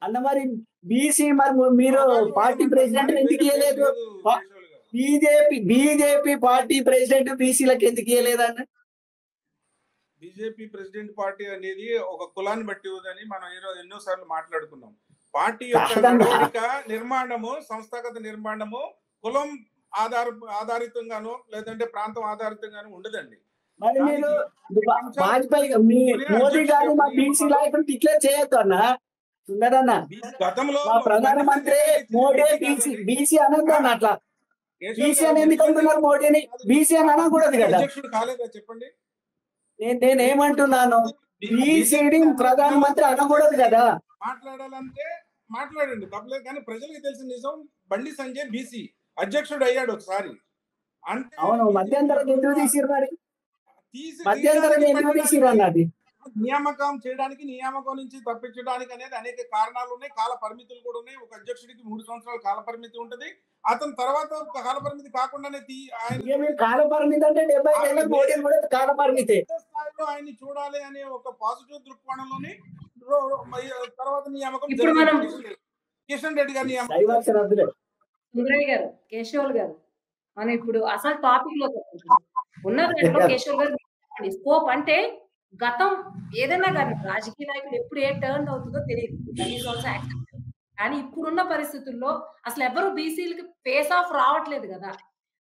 అన్న. మరి బీసీ మరి మీరు పార్టీ ప్రెసిడెంట్ ఎందుకు ఇవ్వలేదు? బీజేపీ పార్టీ ప్రెసిడెంట్ బీసీలకు ఎందుకు ఇవ్వలేదన్న? బీజేపీ ప్రెసిడెంట్ పార్టీ అనేది ఒక కులాన్ని బట్టి ఉందని మనం ఎన్నోసార్లు మాట్లాడుకున్నాం. పార్టీ యొక్క నిర్మాణము, సంస్థాగత నిర్మాణము కులం ఆధారితంగానో లేదంటే ప్రాంతం ఆధారితంగానో ఉండదండి. మరి మీరు దానికి వాజ్పేయి మోదీ గారిని మా బీసీ నాయకులు డిక్లేర్ చేయొద్దు అన్న సుందరన్న. గతంలో మా ప్రధానమంత్రి మోడీ బీసీ అనొద్దు అన్న. అట్లా బీసీ అని ఎందుకు అంటున్నారు మోడీని? బీసీ అని అనకూడదు కదా. అధ్యక్షుడు కాలేదా చెప్పండి? నేనేమంటున్నాను, బీసీడీ ప్రధానమంత్రి అనకూడదు కదా. మాట్లాడాలంటే మాట్లాడండి, తప్పలేదు. కానీ ప్రజలకు తెలిసిన నిజం, బండి సంజయ్ బీసీ అధ్యక్షుడు అయ్యాడు ఒకసారి. అంటే అవును, మధ్యంతరం ఎందుకు తీసిరు మరి? తీసి మధ్యంతరం ఎందుకు తీసిరు అన్నది నియామకం చేయడానికి, నియామకం నుంచి తప్పించడానికి అనేది అనేక కారణాలు ఉన్నాయి. కాల పరిమితులు కూడా ఉన్నాయి. ఒక అధ్యక్షుడికి 3 సంవత్సరాల కాల పరిమితి ఉంటది. అతని తర్వాత కాల పరిమితి కాకుండానే కాల పరిమితి అంటే 70 ఏళ్ళ మోడీ కూడా కాల పరిమితి స్థాయిలో ఆయన్ని చూడాలి అనే ఒక పాజిటివ్ దృక్కోణంలోని తర్వాత నియామకం ఇప్పుడు మనం కిషన్ రెడ్డి గారి నియామకం. సుందరయ్య గారు, కేశవులు గారు, మనం ఇప్పుడు అసలు టాపిక్ లో ఉన్న దాంట్లో కేశవులు గారు స్కోప్ అంటే గతం ఏదైనా కానీ రాజకీయ నాయకులు ఎప్పుడు ఏ టర్న్ అవుతుందో తెలియదు. కానీ ఇప్పుడున్న పరిస్థితుల్లో అసలు ఎవరు బీసీలకి ఫేస్ ఆఫ్ రావట్లేదు కదా.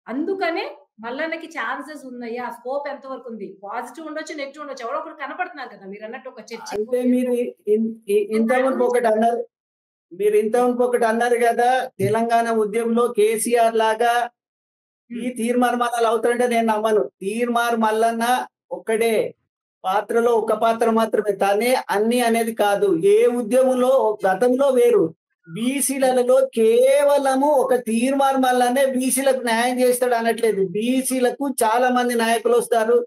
అందుకనే మల్లన్నకి ఛాన్సెస్ ఉన్నాయా, స్కోప్ ఎంత వరకు ఉంది, పాజిటివ్ ఉండొచ్చు, నెగిటివ్ ఉండొచ్చు, ఎవరో ఒకటి కనపడుతున్నారు కదా. మీరు అన్నట్టు ఒక చర్చ. అంటే మీరు ఇంతవరకు ఒకటి అన్నారు కదా, తెలంగాణ ఉద్యమంలో కేసీఆర్ లాగా ఈ తీర్మార్ మల్లలు అవుతారంటే నేను నమ్మను. తీర్మార్ మల్లన్న ఒక్కడే పాత్రలో ఒక పాత్ర మాత్రమే, తనే అన్ని అనేది కాదు. ఏ ఉద్యమంలో గతంలో వేరు, బీసీలలో కేవలము ఒక తీర్మార్ మల్లనే బీసీలకు న్యాయం చేస్తాడు అనట్లేదు. బీసీలకు చాలా మంది నాయకులు వస్తారు,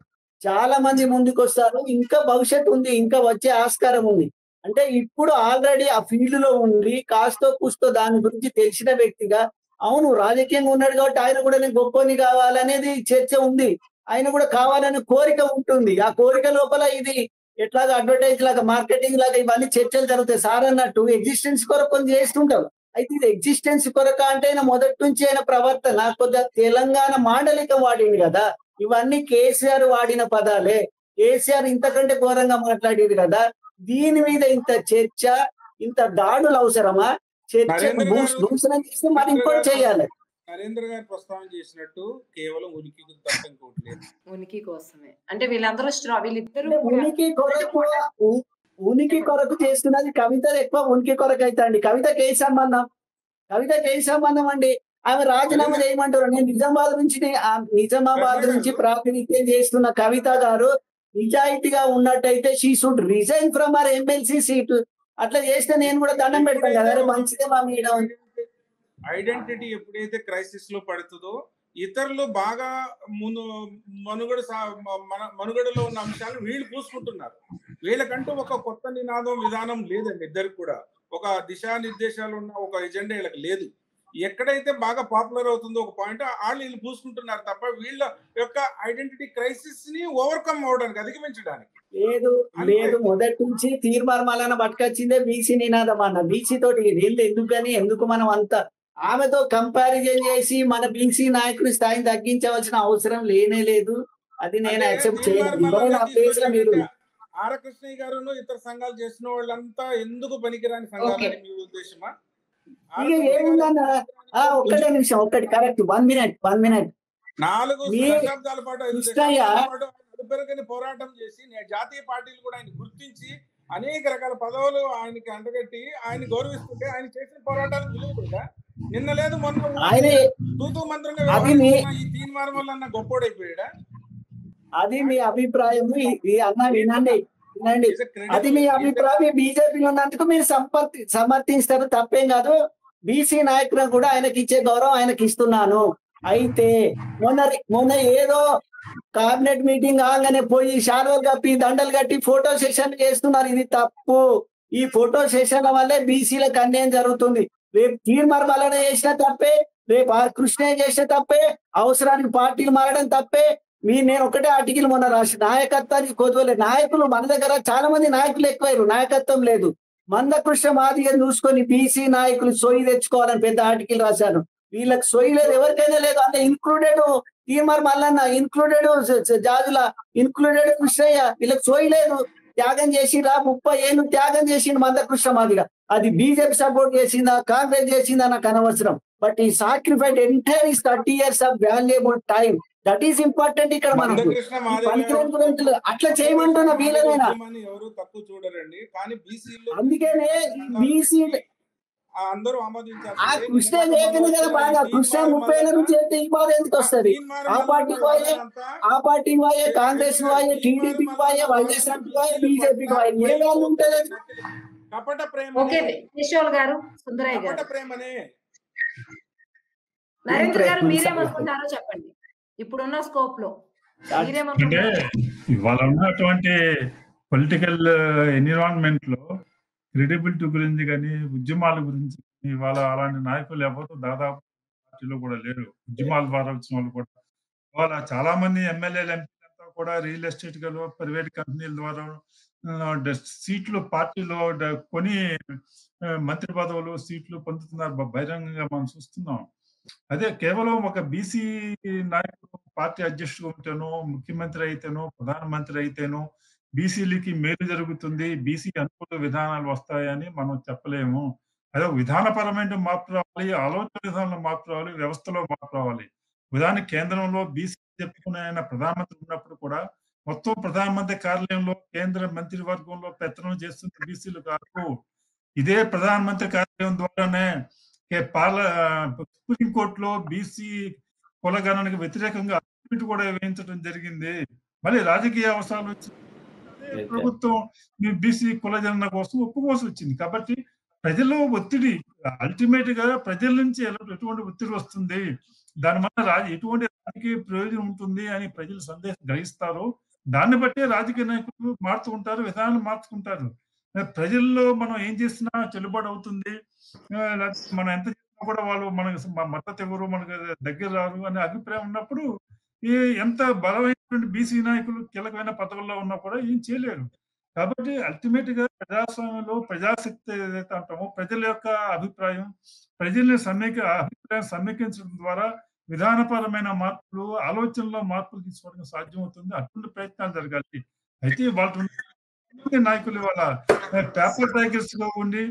చాలా మంది ముందుకు వస్తారు. ఇంకా భవిష్యత్తు ఉంది, ఇంకా వచ్చే ఆస్కారం ఉంది. అంటే ఇప్పుడు ఆల్రెడీ ఆ ఫీల్డ్ లో ఉండి కాస్తో కూస్తో దాని గురించి తెలిసిన వ్యక్తిగా, అవును రాజకీయంగా ఉన్నాడు కాబట్టి ఆయన కూడా నేను గొప్పని కావాలనేది చర్చ ఉంది. ఆయన కూడా కావాలనే కోరిక ఉంటుంది. ఆ కోరిక లోపల ఇది ఎట్లాగా అడ్వర్టైజ్ లాగా, మార్కెటింగ్ లాగా ఇవన్నీ చర్చలు జరుగుతాయి. సార్ అన్నట్టు ఎగ్జిస్టెన్స్ కొరకు కొన్ని చేస్తుంటాం. అయితే ఇది ఎగ్జిస్టెన్స్ కొరక అంటే ఆయన మొదటి నుంచి ఆయన ప్రవర్తన కొద్దిగా తెలంగాణ మాండలికం వాడింది కదా. ఇవన్నీ కేసీఆర్ వాడిన పదాలే. కేసీఆర్ ఇంతకంటే ఘోరంగా మాట్లాడేది కదా. దీని మీద ఇంత చర్చ, ఇంత దాడులు అవసరమా? చర్చ దూషణం చేస్తే మరి ఇంకోటి చేయాలి. నరేంద్ర గారు ప్రస్తావన చేసినట్టు కేవలం ఉనికి తప్ప ఇంకోటి లేదు. ఉనికి కోసమే అంటే వీళ్ళందరూ వీళ్ళిద్దరు ఉనికి కొరకు చేస్తున్నది. కవిత ఎక్కువ ఉనికి కొరకు అయితే అండి. కవితకి ఏ సంబంధం అండి? ఆమె రాజీనామా చేయమంటారు. నేను నిజామాబాద్ నుంచి ప్రాతినిధ్యం చేస్తున్న కవిత గారు నిజాయితీగా ఉన్నట్టయితే she should resign from our MLC seat. అట్లా చేస్తే నేను కూడా దండం పెడతాను కదా, మంచిదే మా మేడం. ఐడెంటిటీ ఎప్పుడైతే క్రైసిస్ లో పడుతుందో ఇతరులు బాగా మనుగడలో ఉన్న అంశాలు వీళ్ళు పూసుకుంటున్నారు. వీళ్ళకంటూ ఒక కొత్త నినాదం విధానం లేదండి. ఇద్దరికి కూడా ఒక దిశానిర్దేశాలు ఉన్న ఒక ఎజెండా వీళ్ళకి లేదు. ఎక్కడైతే బాగా పాపులర్ అవుతుందో ఒక పాయింట్ వీళ్ళు పూసుకుంటున్నారు తప్ప వీళ్ళ యొక్క ఐడెంటిటీ క్రైసిస్ ని ఓవర్కమ్ అవడానికి, అధిగమించడానికి లేదు. మొదటి నుంచి తీర్మార్మాలన పట్టుకొచ్చిందే బీసీ నినాదం అన్న. బీసీ తోటి వీళ్ళు ఎందుకు మనం అంత ఆమెతో కంపారిజన్ చేసి మన బీసీ నాయకుడి స్థాయిని తగ్గించవలసిన అవసరం లేనే లేదు. అది నేను యాక్సెప్ట్ చేయను. మీరు ఆర్ కృష్ణయ్య గారు ఇతర సంఘాలు చేసిన వాళ్ళంతా ఎందుకు పనికిరాని సంఘాలని మీ ఉద్దేశమా? ఏముందన్న ఒక్కటే నిమిషం, ఒక్కటి కరెక్ట్. 1 మినిట్ 4 దశాబ్దాల పాటు అడుపెరగని పోరాటం చేసి జాతీయ పార్టీలు కూడా ఆయన గుర్తించి అనేక రకాల పదవులు ఆయనకి అంటగట్టి ఆయన గౌరవిస్తుంటే ఆయన చేసిన పోరాటాలకు విలువ కూడా నిన్న లేదు మొన్న తూతూ మంత్రంగా ఈ తీర్మానం వల్ల అన్న గొప్పోడైపోయాడా? అది మీ అభిప్రాయం అన్న. వినండి, అది మీ అభిప్రాయం. బీజేపీలో ఉన్నందుకు మీరు సమర్థిస్తారు, తప్పేం కాదు. బీసీ నాయకులను కూడా ఆయనకి ఇచ్చే గౌరవం ఆయనకి ఇస్తున్నాను. అయితే మొన్న ఏదో కేబినెట్ మీటింగ్ ఆగానే పోయి షార్వల్ కప్పి దండలు కట్టి ఫోటో సెషన్ చేస్తున్నారు. ఇది తప్పు. ఈ ఫోటో సెషన్ల వల్లే బీసీలకు అన్యాయం జరుగుతుంది. రేపు తీర్మార్ వలన చేసిన తప్పే, రేపు ఆర్ కృష్ణయ్య చేసిన తప్పే, అవసరానికి పార్టీలు మారడం తప్పే. నేను ఒకటే ఆర్టికల్ మొన్న రాసి నాయకత్వానికి కొదవలే. నాయకులు మన దగ్గర చాలా మంది నాయకులు ఎక్కువయ్యారు, నాయకత్వం లేదు. మందకృష్ణ మాదిగా చూసుకొని బీసీ నాయకులు సొయ్యి తెచ్చుకోవాలని పెద్ద ఆర్టికల్ రాశాను. వీళ్ళకి సొయ్యి లేదు, ఎవరికైనా లేదు. అంటే included Teenmar Mallanna, included Jajula, included Krishnaiah, వీళ్ళకి సొయ్యి లేదు. త్యాగం చేసిందా? 30 ఏళ్ళు త్యాగం చేసిండు మందకృష్ణ మాదిగా. అది బీజేపీ సపోర్ట్ చేసిందా, కాంగ్రెస్ చేసిందా నాకు అనవసరం. బట్ ఈ sacrificed entire 30 years of valuable time that is important ఇక్కడ మనకు. మందకృష్ణ పనికిరాని గురించి అట్లా చేయమంటున్న వీలైనా ఎవరు తక్కువ చూడరండి, కానీ బీసీలో అందుకనే బీసీ అందరూ ఆ ఆమోదించారు. కృష్ణ లేకనే కదా బాగా కృష్ణ 30 ఏళ్ళ నుంచి అయితే ఈ బాధ ఎందుకు వస్తుంది? ఆ పార్టీ వాయే కాంగ్రెస్ వాయే టీడీపీ వాయే వైఎస్ఆర్ వాయే బీజేపీ వాయే ఏ వాళ్ళు ఉంటుంది? కపట ప్రేమ. ఓకే కేశవ్ గారు, సుందరయ్య గారు, ప్రేమనే. నరేంద్ర గారు మీరేమనుకుంటారో చెప్పండి ఇప్పుడున్న స్కోప్ లో అంటే మీరేమనుకుంటారు? ఇవాళ ఉన్నటువంటి పొలిటికల్ ఎన్విరాన్మెంట్ లో క్రెడిబిలిటీ గురించి కానీ ఉద్యమాల గురించి ఇవాళ అలాంటి నాయకులు ఎవరు దాదాపు పార్టీలో కూడా లేరు. ఉద్యమాల ద్వారా వచ్చిన వాళ్ళు కూడా ఇవాళ చాలా మంది ఎమ్మెల్యేలు ఎంపీలంతా కూడా రియల్ ఎస్టేట్ గా ప్రైవేట్ కంపెనీల ద్వారా సీట్లు పార్టీలో కొని మంత్రి పదవులు సీట్లు పొందుతున్నారు బహిరంగంగా మనం చూస్తున్నాం. అదే కేవలం ఒక బీసీ నాయకుడు పార్టీ అధ్యక్షుడు ఉంటేనో ముఖ్యమంత్రి అయితేనో ప్రధానమంత్రి అయితేనో బీసీలకి మేలు జరుగుతుంది, బీసీ అనుకూల విధానాలు వస్తాయని మనం చెప్పలేము. అదే విధానపరమైన మార్పు రావాలి, ఆలోచన విధానంలో మార్పు రావాలి, వ్యవస్థలో మార్పు రావాలి. ఉదాహరణకి కేంద్రంలో బీసీ చెప్పుకునే ఆయన ప్రధానమంత్రి ఉన్నప్పుడు కూడా మొత్తం ప్రధానమంత్రి కార్యాలయంలో కేంద్ర మంత్రివర్గంలో పెత్తనం చేస్తున్న బీసీలు కాదు. ఇదే ప్రధానమంత్రి కార్యాలయం ద్వారానే సుప్రీంకోర్టులో బీసీ కులగణనకు వ్యతిరేకంగా అఫిడవిట్ కూడా వేయించడం జరిగింది. మళ్ళీ రాజకీయ అవసరాలు వచ్చి ప్రభుత్వం బీసీ కులగణన కోసం ఒప్పుకోవాల్సి వచ్చింది. కాబట్టి ప్రజల్లో ఒత్తిడి అల్టిమేట్ గా ప్రజల నుంచి ఎటువంటి ఒత్తిడి వస్తుంది, దానివల్ల ఎటువంటి రాజకీయ ప్రయోజనం ఉంటుంది అని ప్రజలు సందేశం గ్రహిస్తారు. దాన్ని బట్టే రాజకీయ నాయకులు మారుతూ ఉంటారు, విధానాలు మార్చుకుంటారు. ప్రజల్లో మనం ఏం చేసినా చెల్లుబాటు అవుతుంది, మనం ఎంత చేసినా కూడా వాళ్ళు మనకు మద్దతు ఎవరు, మనకు దగ్గర రారు అనే అభిప్రాయం ఉన్నప్పుడు ఎంత బలమైనటువంటి బీసీ నాయకులు కీలకమైన పదవుల్లో ఉన్నా కూడా ఏం చేయలేరు. కాబట్టి అల్టిమేట్ గా ప్రజాస్వామ్యంలో ప్రజాశక్తి ఏదైతే అంటామో ప్రజల యొక్క అభిప్రాయం, ప్రజల్ని అభిప్రాయం సమీకరించడం ద్వారా విధానపరమైన మార్పులు, ఆలోచనలో మార్పులు తీసుకోవడానికి సాధ్యమవుతుంది. అటువంటి ప్రయత్నాలు జరగాలి. అయితే వాళ్ళు నాయకులు వాళ్ళ పేపర్ టైగర్స్ గా ఉండి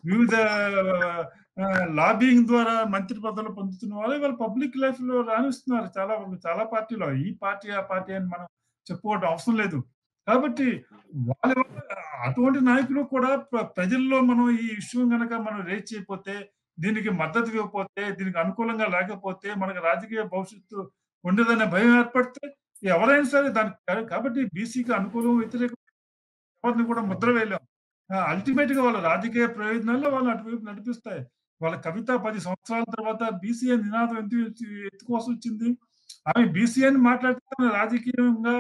వివిధ లాబింగ్ ద్వారా మంత్రి పదవులు పొందుతున్న వాళ్ళు వాళ్ళ పబ్లిక్ లైఫ్ లో రాణిస్తున్నారు. చాలా పార్టీలో ఈ పార్టీ ఆ పార్టీ అని మనం చెప్పుకోవడం అవసరం లేదు. కాబట్టి వాళ్ళ అటువంటి నాయకులు కూడా ప్రజల్లో మనం ఈ విషయం కనుక మనం రేజ్ చేయకపోతే, దీనికి మద్దతు ఇవ్వకపోతే, దీనికి అనుకూలంగా లేకపోతే మనకు రాజకీయ భవిష్యత్తు ఉండదనే భయం ఏర్పడితే ఎవరైనా సరే దానికి కాబట్టి బీసీకి అనుకూలం వ్యతిరేకం ఎవరిని కూడా ముద్ర వేయలేం. అల్టిమేట్ గా వాళ్ళ రాజకీయ ప్రయోజనాల్లో వాళ్ళు అటువైపు నడిపిస్తాయి. వాళ్ళ కవిత 10 సంవత్సరాల తర్వాత బీసీ అని నినాదం ఎత్తుకోవాల్సి వచ్చింది. ఆమె బీసీ అని మాట్లాడితే రాజకీయంగా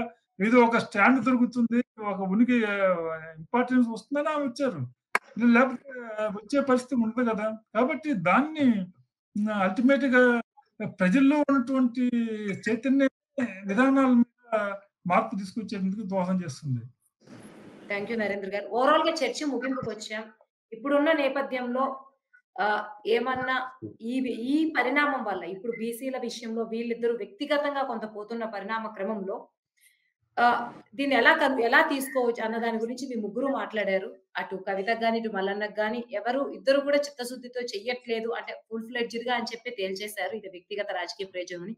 ఏదో ఒక స్టాండ్ దొరుకుతుంది, ఒక ఉనికి ఇంపార్టెన్స్ వస్తుందని ఆమె వచ్చారు. లేకపోతే వచ్చే పరిస్థితి ఉండదు కదా. కాబట్టి దాన్ని అల్టిమేట్ గా ప్రజల్లో ఉన్నటువంటి చైతన్య విధానాల మీద మార్పు తీసుకొచ్చేందుకు దోహదం చేస్తుంది. థ్యాంక్ యూ నరేంద్ర గారు. ఓవరాల్ గా చర్చ ముగింపుకు వచ్చాం. ఇప్పుడున్న నేపథ్యంలో ఏమన్నా ఈ పరిణామం వల్ల ఇప్పుడు బీసీల విషయంలో వీళ్ళిద్దరూ వ్యక్తిగతంగా కొంత పోతున్న పరిణామ క్రమంలో దీన్ని ఎలా తీసుకోవచ్చు అన్న దాని గురించి మీ ముగ్గురు మాట్లాడారు. అటు కవితకు గాని, ఇటు మల్లన్నకు గాని ఇద్దరు కూడా చిత్తశుద్ధితో చెయ్యట్లేదు అంటే ఫుల్ ఫ్లెడ్జ్డ్ గా అని చెప్పి తేల్చేశారు. ఇది వ్యక్తిగత రాజకీయ ప్రయోజనం.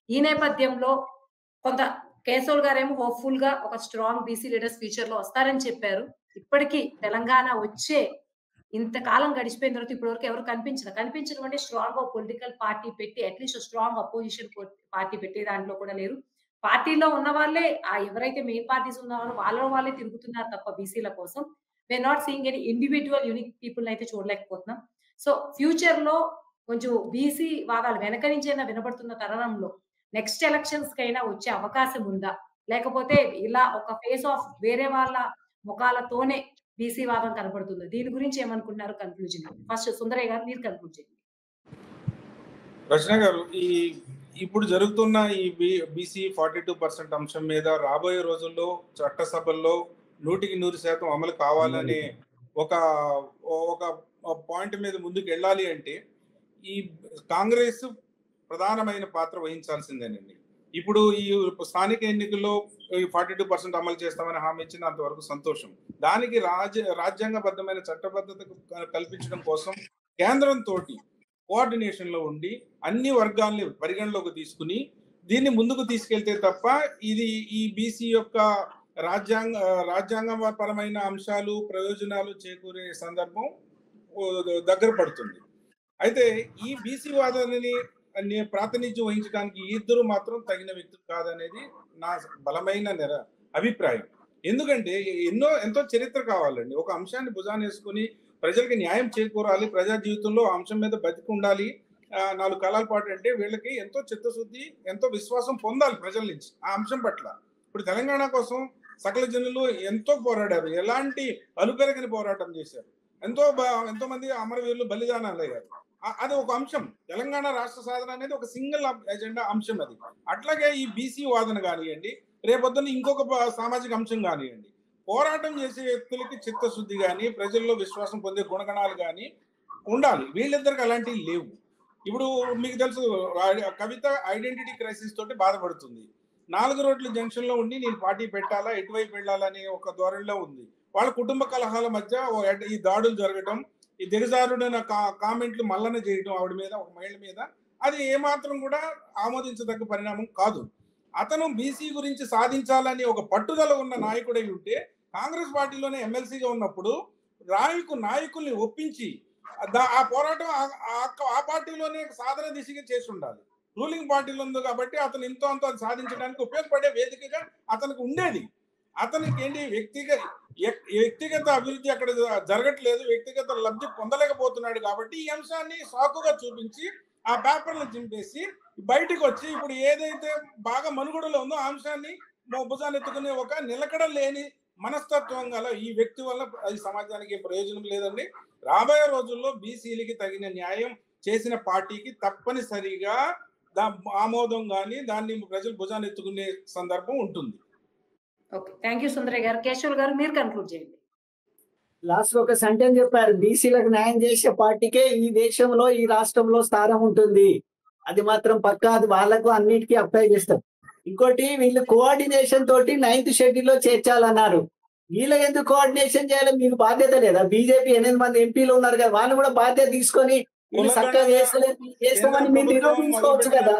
ఈ నేపథ్యంలో కొంత కేశవ్ గారేమో హోప్ఫుల్ గా ఒక స్ట్రాంగ్ బీసీ లీడర్స్ ఫ్యూచర్ లో వస్తారని చెప్పారు. ఇప్పటికీ తెలంగాణ వచ్చే ఇంతకాలం గడిచిపోయిన తర్వాత ఇప్పటి వరకు ఎవరు కనిపించడం అంటే స్ట్రాంగ్ పొలిటికల్ పార్టీ పెట్టి అట్లీస్ట్ స్ట్రాంగ్ అపోజిషన్ పార్టీ పెట్టే దాంట్లో కూడా లేరు. పార్టీలో ఉన్న వాళ్ళే ఎవరైతే మెయిన్ పార్టీస్ ఉన్నారో వాళ్ళే తిరుగుతున్నారు తప్ప బీసీల కోసం we are not seeing any individual unique people అయితే చూడలేకపోతున్నాం. సో ఫ్యూచర్ లో కొంచెం బీసీ వాదాలు వెనక నుంచైనా వినబడుతున్న తరుణంలో నెక్స్ట్ ఎలక్షన్స్ కైనా వచ్చే అవకాశం ఉందా, లేకపోతే ఇలా ఒక ఫేస్ ఆఫ్ వేరే వాళ్ళ ముఖాలతోనే బీసీ వాదం కనబడుతుంది? దీని గురించి ఏమనుకుంటున్నారు? కన్క్లూజన్ ఫస్ట్ సుందరయ్య గారు మీరు కన్క్లూడ్ చేయండి. రచన గారు, ఇప్పుడు జరుగుతున్న ఈ బీసీ 42% అంశం మీద రాబోయే రోజుల్లో చట్టసభల్లో 100% అమలు కావాలనే ఒక పాయింట్ మీద ముందుకు వెళ్ళాలి అంటే ఈ కాంగ్రెస్ ప్రధానమైన పాత్ర వహించాల్సిందేనండి. ఇప్పుడు ఈ స్థానిక ఎన్నికల్లో 42% అమలు చేస్తామని హామీ ఇచ్చిన అంతవరకు సంతోషం. దానికి రాజ్యాంగబద్ధమైన చట్టబద్ధత కల్పించడం కోసం కేంద్రంతో కోఆర్డినేషన్ లో ఉండి అన్ని వర్గాల్ని పరిగణలోకి తీసుకుని దీన్ని ముందుకు తీసుకెళ్తే తప్ప ఇది ఈ బీసీ యొక్క రాజ్యాంగపరమైన అంశాలు ప్రయోజనాలు చేకూరే సందర్భం దగ్గర పడుతుంది. అయితే ఈ బీసీ వాదాన్ని ప్రాతినిధ్యం వహించడానికి ఇద్దరు మాత్రం తగిన వ్యక్తులు కాదనేది నా బలమైన అభిప్రాయం. ఎందుకంటే ఎంతో చరిత్ర కావాలండి. ఒక అంశాన్ని భుజాన్ని వేసుకుని ప్రజలకి న్యాయం చేకూరాలి, ప్రజా జీవితంలో ఆ అంశం మీద బతికి ఉండాలి 4 కాలాల పాటు అంటే వీళ్ళకి ఎంతో చిత్తశుద్ధి, ఎంతో విశ్వాసం పొందాలి ప్రజల నుంచి ఆ అంశం పట్ల. ఇప్పుడు తెలంగాణ కోసం సకల జనులు ఎంతో పోరాడారు, ఎలాంటి అలుపెరగని పోరాటం చేశారు, ఎంతో మంది అమరవీరులు బలిదానాలు అయ్యారు. అది ఒక అంశం. తెలంగాణ రాష్ట్ర సాధన అనేది ఒక సింగిల్ ఎజెండా అంశం అది. అట్లాగే ఈ బీసీ వాదన కానివ్వండి, రేపొద్దున ఇంకొక సామాజిక అంశం కానివ్వండి, పోరాటం చేసే వ్యక్తులకి చిత్తశుద్ధి కానీ ప్రజల్లో విశ్వాసం పొందే గుణగణాలు కానీ ఉండాలి. వీళ్ళిద్దరికి అలాంటివి లేవు. ఇప్పుడు మీకు తెలుసు, కవిత ఐడెంటిటీ క్రైసిస్ తోటి బాధపడుతుంది. 4 రోడ్ల జంక్షన్ లో ఉండి నేను పార్టీ పెట్టాలా, ఎటువైపు వెళ్ళాలని ఒక ధోరణిలో ఉంది. వాళ్ళ కుటుంబ కలహాల మధ్య ఈ దాడులు జరగటం, ఈ దిగజారుడైన కామెంట్లు మల్లన చేయటం ఆవిడ మీద, ఒక మహిళ మీద, అది ఏమాత్రం కూడా ఆమోదించదగ్గ పరిణామం కాదు. అతను బీసీ గురించి సాధించాలని ఒక పట్టుదల ఉన్న నాయకుడై ఉంటే కాంగ్రెస్ పార్టీలోనే ఎమ్మెల్సీగా ఉన్నప్పుడు నాయకుల్ని ఒప్పించి ఆ పోరాటం ఆ పార్టీలోనే సాధన దిశగా చేసి ఉండాలి. రూలింగ్ పార్టీలో ఉంది కాబట్టి అతను ఎంతో అంత సాధించడానికి ఉపయోగపడే వేదికగా అతనికి ఉండేది. అతనికి ఏంటి వ్యక్తిగత అభివృద్ధి అక్కడ జరగట్లేదు, వ్యక్తిగత లబ్ధి పొందలేకపోతున్నాడు కాబట్టి ఈ అంశాన్ని సాకుగా చూపించి ఆ పేపర్లు చింపేసి బయటకు వచ్చి ఇప్పుడు ఏదైతే బాగా మనుగడలో ఉందో ఆ అంశాన్ని భుజాన్ని ఎత్తుకునే ఒక నిలకడ లేని మనస్తత్వం గల ఈ వ్యక్తి వల్ల ఈ సమాజానికి ప్రయోజనం లేదండి. రాబోయే రోజుల్లో బీసీలకి తగిన న్యాయం చేసిన పార్టీకి తప్పనిసరిగా ఆమోదం కానీ దాన్ని ప్రజలు భుజాన్ని ఎత్తుకునే సందర్భం ఉంటుంది. ఓకే, థ్యాంక్ యూ సుందరయ్య గారు. కేశవ్ గారు మీరు కన్క్లూడ్ చేయండి. లాస్ట్ ఒక సెంటెన్స్ చెప్పారు, బీసీలకు న్యాయం చేసే పార్టీకే ఈ దేశంలో ఈ రాష్ట్రంలో స్థానం ఉంటుంది. అది మాత్రం పక్కా, అది వాళ్ళకు అన్నిటికీ అప్లై చేస్తారు. ఇంకోటి, వీళ్ళు కోఆర్డినేషన్ తోటి 9th షెడ్యూల్లో చేర్చాలన్నారు. వీళ్ళకి ఎందుకు కోఆర్డినేషన్ చేయాలి? మీకు బాధ్యత లేదా? బీజేపీ 8 మంది ఎంపీలు ఉన్నారు కదా, వాళ్ళు కూడా బాధ్యత తీసుకొని వీళ్ళు చక్కగా చేస్తామని మీరు నిరూపించుకోవచ్చు కదా.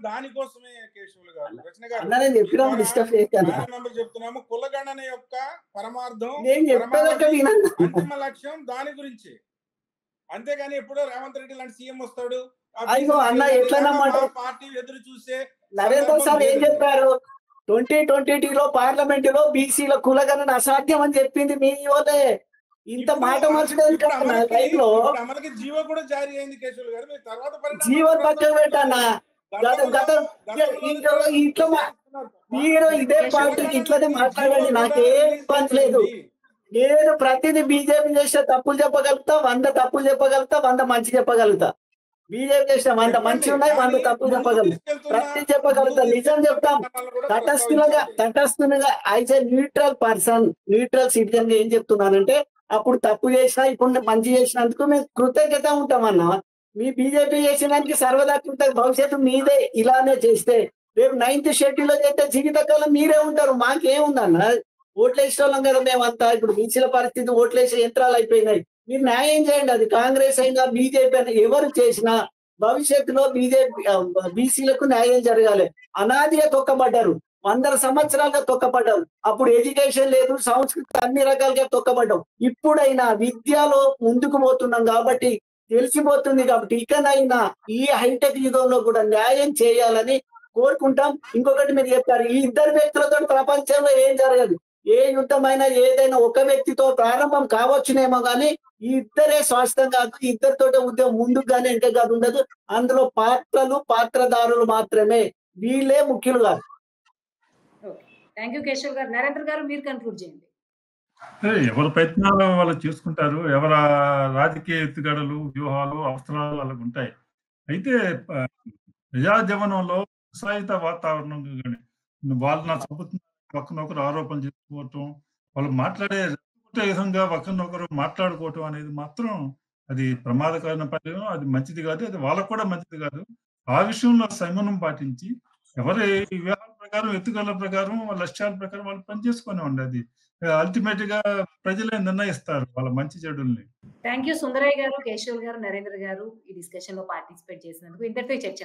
దానికోసమే కేశవులు గారు నేను చెప్పినప్పుడు డిస్టర్బ్ చేస్తాను. చెప్తున్నాము, కులగణన యొక్క పరమార్థం, నేను చెప్పేదాకా అంతిమ లక్ష్యం దాని గురించి. అంతేగాని ఎప్పుడో రేవంత్ రెడ్డి లాంటి సీఎం వస్తాడు, అయ్యో అన్న ఎట్లా పార్టీ ఎదురు చూసే నరేంద్ర సార్ ఏం చెప్పారు? 2022లో పార్లమెంటులో బీసీల కులగణన అసాధ్యం అని చెప్పింది మీ వాళ్ళే. ఇంత మాట మార్చడానికి అమలుకి జీవో కూడా జారీ అయింది కేశవులు గారు. తర్వాత జీవన్ పక్కన పెట్టానా ఇంట్లో మీరు ఇదే పార్టీకి ఇట్లనే మాట్లాడండి, నాకేం పని లేదు. నేను ప్రతిదీ బీజేపీ చేసిన తప్పులు చెప్పగలుగుతా, 100 తప్పులు చెప్పగలుగుతా, 100 మంచి చెప్పగలుగుతా. బీజేపీ చేసిన 100 మంచి ఉన్నాయి, 100 తప్పులు చెప్పగలుగుతా, ప్రతి చెప్పగలుగుతా, నిజం చెప్తాం. తటస్థులుగా as a neutral person, neutral citizen గా ఏం చెప్తున్నానంటే, అప్పుడు తప్పు చేసినా ఇప్పుడు మంచి చేసినందుకు మేము కృతజ్ఞత ఉంటామన్నా. మీ బీజేపీ చేసినానికి సర్వదా భవిష్యత్తు మీదే. ఇలానే చేస్తే రేపు 9th షెడ్యూల్లో చేస్తే జీవితకాలం మీరే ఉంటారు. మాకేముందన్న, ఓట్లేసే వాళ్ళం కదా మేమంతా. ఇప్పుడు బీసీల పరిస్థితి ఓట్లేసే యంత్రాలు అయిపోయినాయి. మీరు న్యాయం చేయండి. అది కాంగ్రెస్ అయినా బీజేపీ అయినా ఎవరు చేసినా భవిష్యత్తులో బీసీలకు న్యాయం జరగాలి. అనాదిగా తొక్కబడ్డారు, 100 సంవత్సరాలుగా తొక్కబడ్డారు. అప్పుడు ఎడ్యుకేషన్ లేదు, సంస్కృతి అన్ని రకాలుగా తొక్కబడ్డాం. ఇప్పుడైనా విద్యలో ముందుకు పోతున్నాం కాబట్టి తెలిసిపోతుంది. కాబట్టి ఇకనైనా ఈ హైటెక్ యుగంలో కూడా న్యాయం చేయాలని కోరుకుంటాం. ఇంకొకటి మీరు చెప్పారు, ఈ 2 వ్యక్తులతో ప్రపంచంలో ఏం జరగదు. ఏ యుద్ధమైనా ఏదైనా ఒక వ్యక్తితో ప్రారంభం కావచ్చునేమో కానీ ఈ ఇద్దరే శాశ్వతం కాదు. ఇద్దరితో ఉద్యమం ముందుకు కానీ వెనక కాదు ఉండదు. అందులో పాత్రదారులు మాత్రమే, వీళ్ళే ముఖ్యులు కాదు. థ్యాంక్ యూ కేశవ్ గారు. నరేంద్ర గారు మీరు కన్క్లూడ్ చేయండి. ఎవరి ప్రయత్నాలు వాళ్ళు చూసుకుంటారు, ఎవరి రాజకీయ ఎత్తుగడలు, వ్యూహాలు, అవసరాలు వాళ్ళకు ఉంటాయి. అయితే ప్రజాజీవనంలో ఉత్సాహిత వాతావరణం కానీ వాళ్ళు నా చంపుతున్న ఒకరినొకరు ఆరోపణలు చేసుకోవటం, వాళ్ళు మాట్లాడే విధంగా ఒకరినొకరు మాట్లాడుకోవటం అనేది మాత్రం అది ప్రమాదకరమైన పరిణామం. అది మంచిది కాదు, అది వాళ్ళకు కూడా మంచిది కాదు. ఆ విషయంలో సంయమనం పాటించి ఎవరి వ్యూహాల ప్రకారం, ఎత్తుగడల ప్రకారం, వాళ్ళ లక్ష్యాల ప్రకారం వాళ్ళు పనిచేసుకొని ఉండేది. అల్టిమేట్ గా ప్రజలే నిర్ణయిస్తారు వాళ్ళ మంచి చెడుల్ని. థ్యాంక్ యూ సుందరయ్య గారు, కేశవ్ గారు, నరేంద్ర గారు ఈ డిస్కషన్ లో పార్టిసిపేట్ చేసినందుకు. ఇంతటితో చర్చ